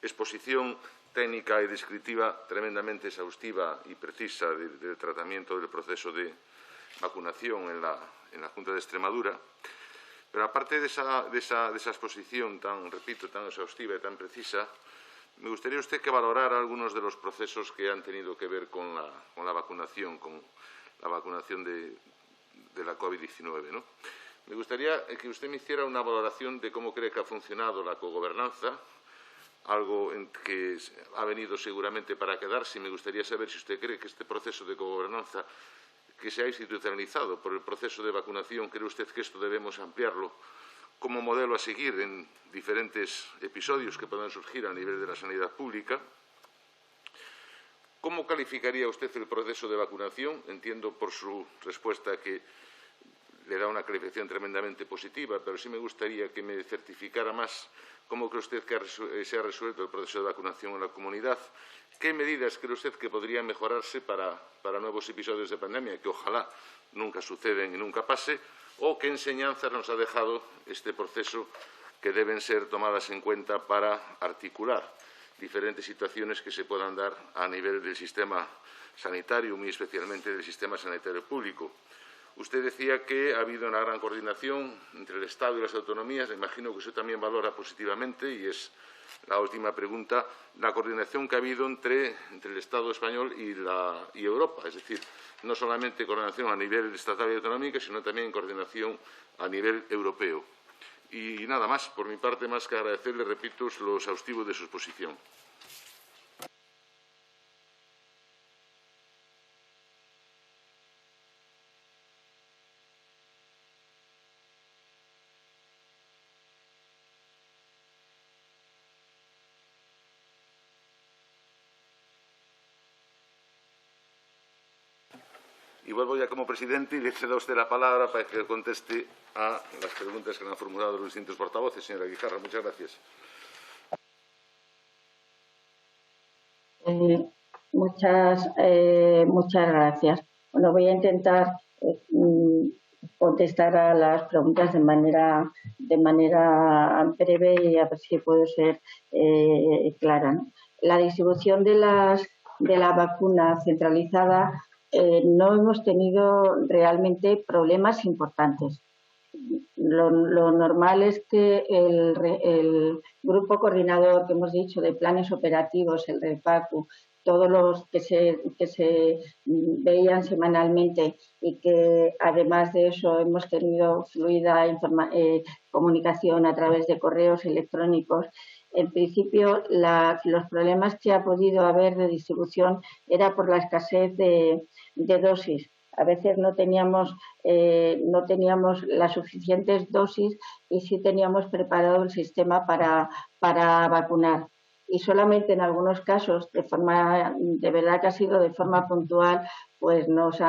S2: exposición técnica y descriptiva tremendamente exhaustiva y precisa del tratamiento del proceso de vacunación en la Junta de Extremadura. Pero aparte de esa exposición tan exhaustiva y tan precisa, me gustaría usted que valorara algunos de los procesos que han tenido que ver con la vacunación de la COVID-19, ¿no? Me gustaría que usted me hiciera una valoración de cómo cree que ha funcionado la cogobernanza, algo en que ha venido seguramente para quedarse, y me gustaría saber si usted cree que este proceso de cogobernanza que se ha institucionalizado por el proceso de vacunación, ¿cree usted que esto debemos ampliarlo como modelo a seguir en diferentes episodios que puedan surgir a nivel de la sanidad pública? ¿Cómo calificaría usted el proceso de vacunación? Entiendo por su respuesta que le da una calificación tremendamente positiva, pero sí me gustaría que me certificara más cómo cree usted que se ha resuelto el proceso de vacunación en la comunidad. ¿Qué medidas cree usted que podrían mejorarse para nuevos episodios de pandemia, que ojalá nunca suceden y nunca pase? o qué enseñanzas nos ha dejado este proceso que deben ser tomadas en cuenta para articular diferentes situaciones que se puedan dar a nivel del sistema sanitario, muy especialmente del sistema sanitario público. Usted decía que ha habido una gran coordinación entre el Estado y las autonomías. Me imagino que eso también valora positivamente y es la última pregunta, la coordinación que ha habido entre el Estado español y Europa. Es decir, no solamente coordinación a nivel estatal y autonómica, sino también coordinación a nivel europeo. Y nada más, por mi parte, más que agradecerle, repito, lo exhaustivo de su exposición. Y vuelvo ya como presidente y le cedo a usted la palabra para que conteste a las preguntas que le han formulado los distintos portavoces. Señora Guijarro, muchas gracias.
S7: Muchas gracias. Bueno, voy a intentar contestar a las preguntas de manera breve y a ver si puedo ser clara, ¿no? La distribución de la vacuna centralizada, no hemos tenido realmente problemas importantes. Lo normal es que el grupo coordinador que hemos dicho de planes operativos, el REPACU, todos los que se veían semanalmente y que además de eso hemos tenido fluida comunicación a través de correos electrónicos. En principio, los problemas que ha podido haber de distribución era por la escasez de dosis. A veces no teníamos las suficientes dosis y sí teníamos preparado el sistema para vacunar. Y solamente en algunos casos, de verdad que ha sido de forma puntual, pues nos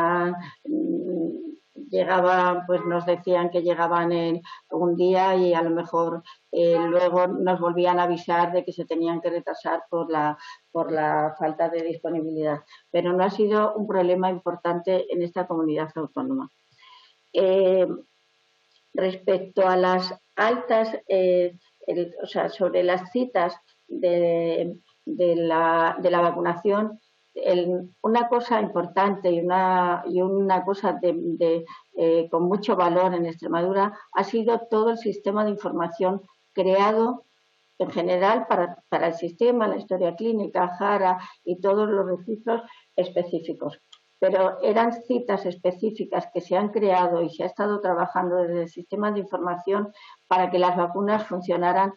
S7: decían que llegaban en un día y a lo mejor luego nos volvían a avisar de que se tenían que retrasar por la falta de disponibilidad. Pero no ha sido un problema importante en esta comunidad autónoma. Respecto a las altas, sobre las citas de la vacunación, una cosa importante y una cosa con mucho valor en Extremadura ha sido todo el sistema de información creado en general para el sistema, la historia clínica, JARA y todos los registros específicos. Pero eran citas específicas que se han creado y se ha estado trabajando desde el sistema de información para que las vacunas funcionaran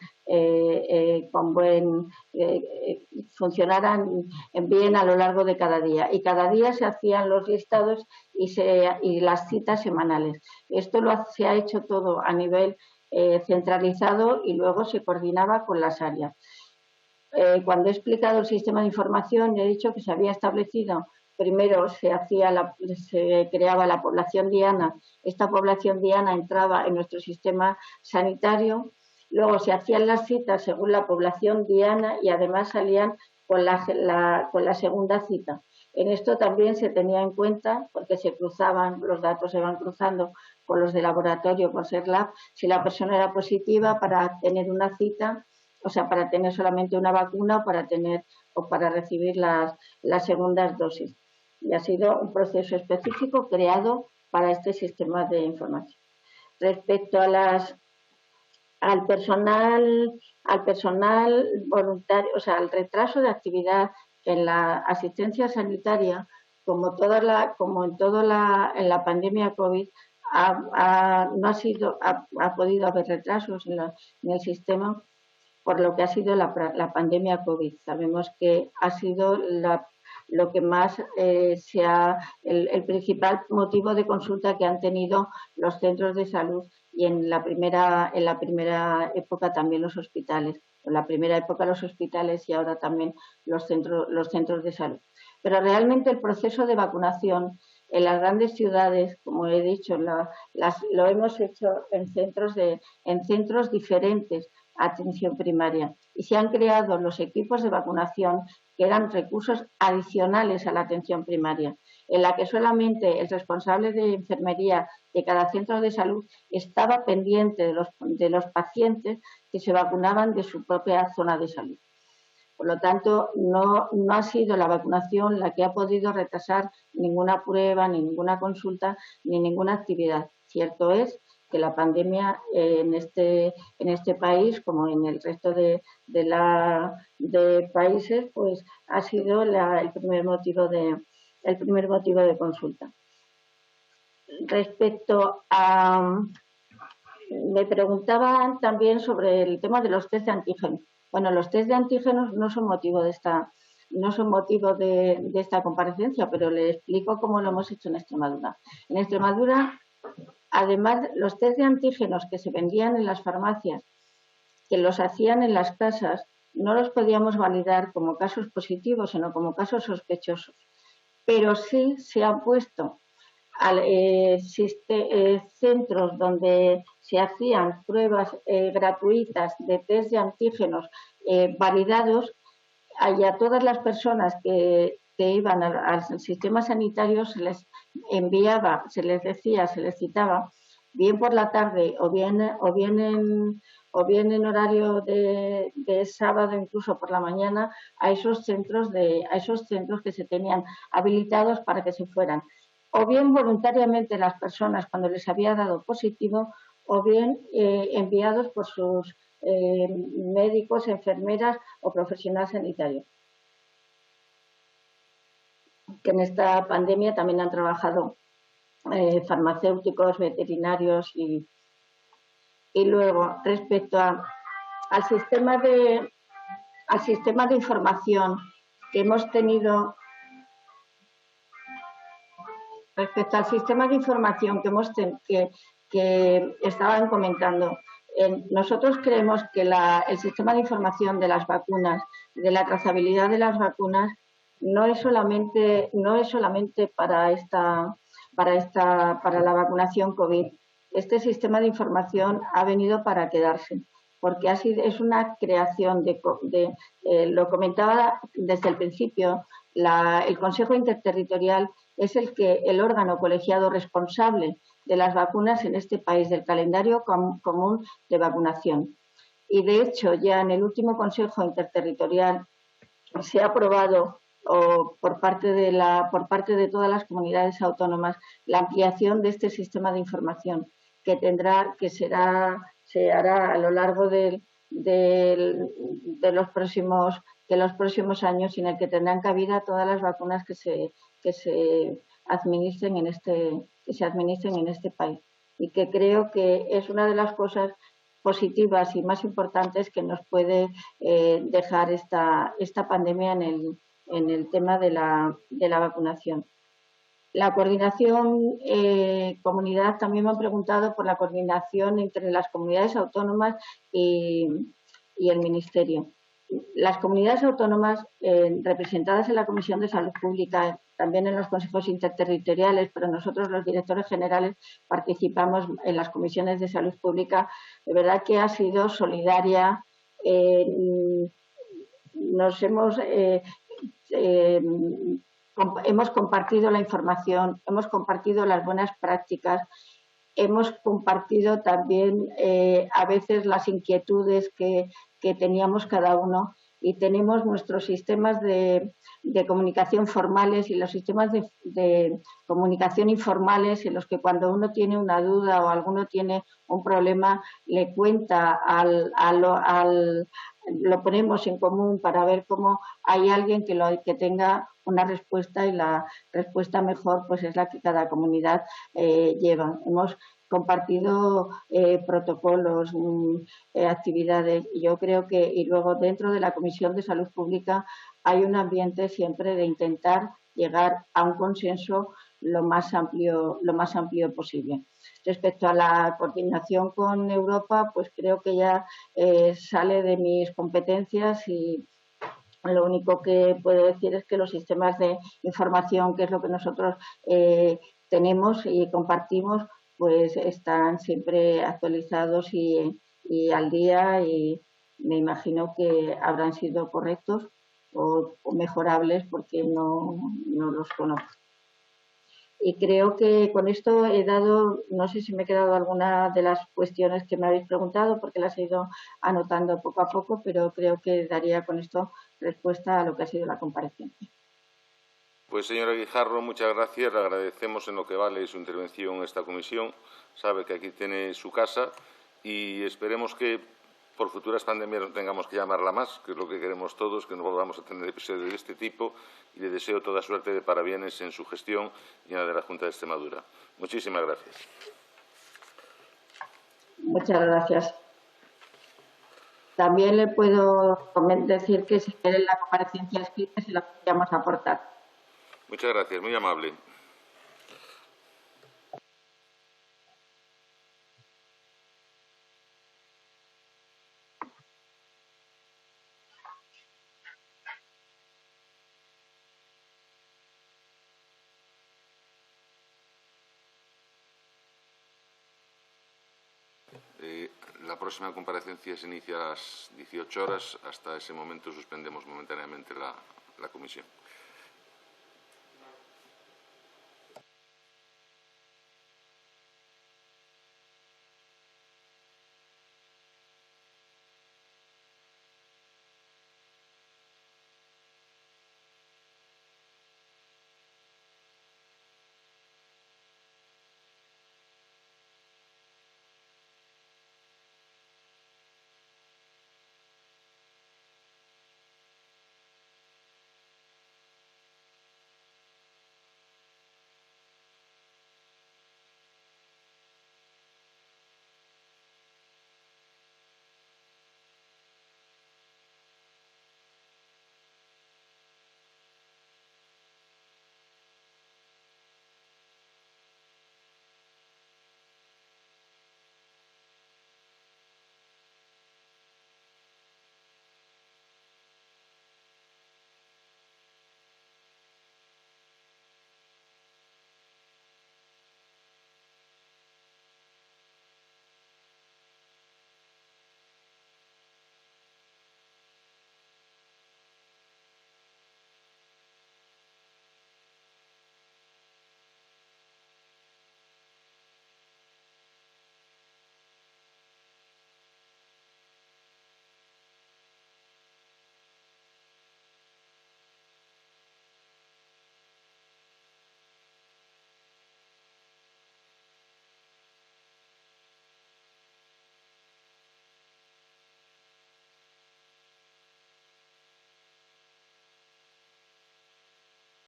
S7: funcionaran bien a lo largo de cada día. Y cada día se hacían los listados y las citas semanales. Esto se ha hecho todo a nivel centralizado y luego se coordinaba con las áreas. Cuando he explicado el sistema de información, he dicho que se había establecido. Primero se creaba la población diana. Esta población diana entraba en nuestro sistema sanitario. Luego se hacían las citas según la población diana y además salían con la segunda cita. En esto también se tenía en cuenta, porque se cruzaban, los datos se van cruzando con los de laboratorio, por ser lab, si la persona era positiva para tener una cita, o sea, para tener solamente una vacuna o para recibir las segundas dosis. Y ha sido un proceso específico creado para este sistema de información. Respecto al personal voluntario, o sea, al retraso de actividad en la asistencia sanitaria, como en la pandemia COVID, no ha podido haber retrasos en el sistema por lo que ha sido la pandemia COVID. Sabemos que ha sido lo que más el principal motivo de consulta que han tenido los centros de salud y en la primera época también los hospitales. En la primera época los hospitales y ahora también los centros de salud. Pero realmente el proceso de vacunación en las grandes ciudades, como he dicho, lo hemos hecho en centros diferentes a atención primaria y se han creado los equipos de vacunación que eran recursos adicionales a la atención primaria. en la que solamente el responsable de enfermería de cada centro de salud estaba pendiente de los pacientes que se vacunaban de su propia zona de salud. Por lo tanto, no ha sido la vacunación la que ha podido retrasar ninguna prueba, ni ninguna consulta, ni ninguna actividad. Cierto es que la pandemia en este país, como en el resto de países, pues ha sido el primer motivo de consulta. Respecto a... Me preguntaban también sobre el tema de los test de antígenos. Bueno, los test de antígenos no son motivo de esta comparecencia, pero le explico cómo lo hemos hecho en Extremadura. En Extremadura, además, los test de antígenos que se vendían en las farmacias, que los hacían en las casas, no los podíamos validar como casos positivos, sino como casos sospechosos. Pero sí se han puesto centros donde se hacían pruebas gratuitas de test de antígenos validados, y a todas las personas que iban al sistema sanitario se les enviaba, se les decía, se les citaba, bien por la tarde o bien en horario de sábado, incluso por la mañana, a esos centros que se tenían habilitados para que se fueran. O bien voluntariamente las personas cuando les había dado positivo, o bien enviados por sus médicos, enfermeras o profesionales sanitarios, que en esta pandemia también han trabajado farmacéuticos, veterinarios y luego respecto al sistema de información que hemos tenido. Respecto al sistema de información que estaban comentando, nosotros creemos que el sistema de información de las vacunas, de la trazabilidad de las vacunas, no es solamente para la vacunación COVID. Este sistema de información ha venido para quedarse, porque es una creación lo comentaba desde el principio, el Consejo Interterritorial es el órgano colegiado responsable de las vacunas en este país, del calendario común de vacunación. Y, de hecho, ya en el último Consejo Interterritorial se ha aprobado por parte de todas las comunidades autónomas la ampliación de este sistema de información se hará a lo largo de los próximos años, en el que tendrán cabida todas las vacunas que se administren en este país, y que creo que es una de las cosas positivas y más importantes que nos puede dejar esta pandemia en el tema de la vacunación. La coordinación comunidad, también me han preguntado por la coordinación entre las comunidades autónomas y el Ministerio. Las comunidades autónomas representadas en la Comisión de Salud Pública, también en los consejos interterritoriales, pero nosotros los directores generales participamos en las comisiones de salud pública, de verdad que ha sido solidaria. Hemos compartido la información, hemos compartido las buenas prácticas, hemos compartido también a veces las inquietudes que teníamos cada uno, y tenemos nuestros sistemas de comunicación formales y los sistemas de comunicación informales, en los que cuando uno tiene una duda o alguno tiene un problema, le cuenta lo ponemos en común para ver cómo hay alguien que tenga una respuesta, y la respuesta mejor pues es la que cada comunidad lleva. Hemos compartido protocolos, actividades, y yo creo que, y luego dentro de la Comisión de Salud Pública hay un ambiente siempre de intentar llegar a un consenso lo más amplio posible. Respecto a la coordinación con Europa, pues creo que ya sale de mis competencias, y lo único que puedo decir es que los sistemas de información, que es lo que nosotros tenemos y compartimos, pues están siempre actualizados y al día, y me imagino que habrán sido correctos o mejorables, porque no los conozco. Y creo que con esto he dado, no sé si me he quedado alguna de las cuestiones que me habéis preguntado, porque las he ido anotando poco a poco, pero creo que daría con esto respuesta a lo que ha sido la comparecencia.
S2: Pues, señora Guijarro, muchas gracias. Le agradecemos en lo que vale su intervención en esta comisión. Sabe que aquí tiene su casa y esperemos que por futuras pandemias no tengamos que llamarla más, que es lo que queremos todos, que no volvamos a tener episodios de este tipo, y le deseo toda suerte de parabienes en su gestión y en la de la Junta de Extremadura. Muchísimas gracias.
S7: Muchas gracias. También le puedo decir que si quieren la comparecencia escrita se la podríamos aportar.
S2: Muchas gracias, muy amable. La próxima comparecencia se inicia a las 18 horas. Hasta ese momento suspendemos momentáneamente la comisión.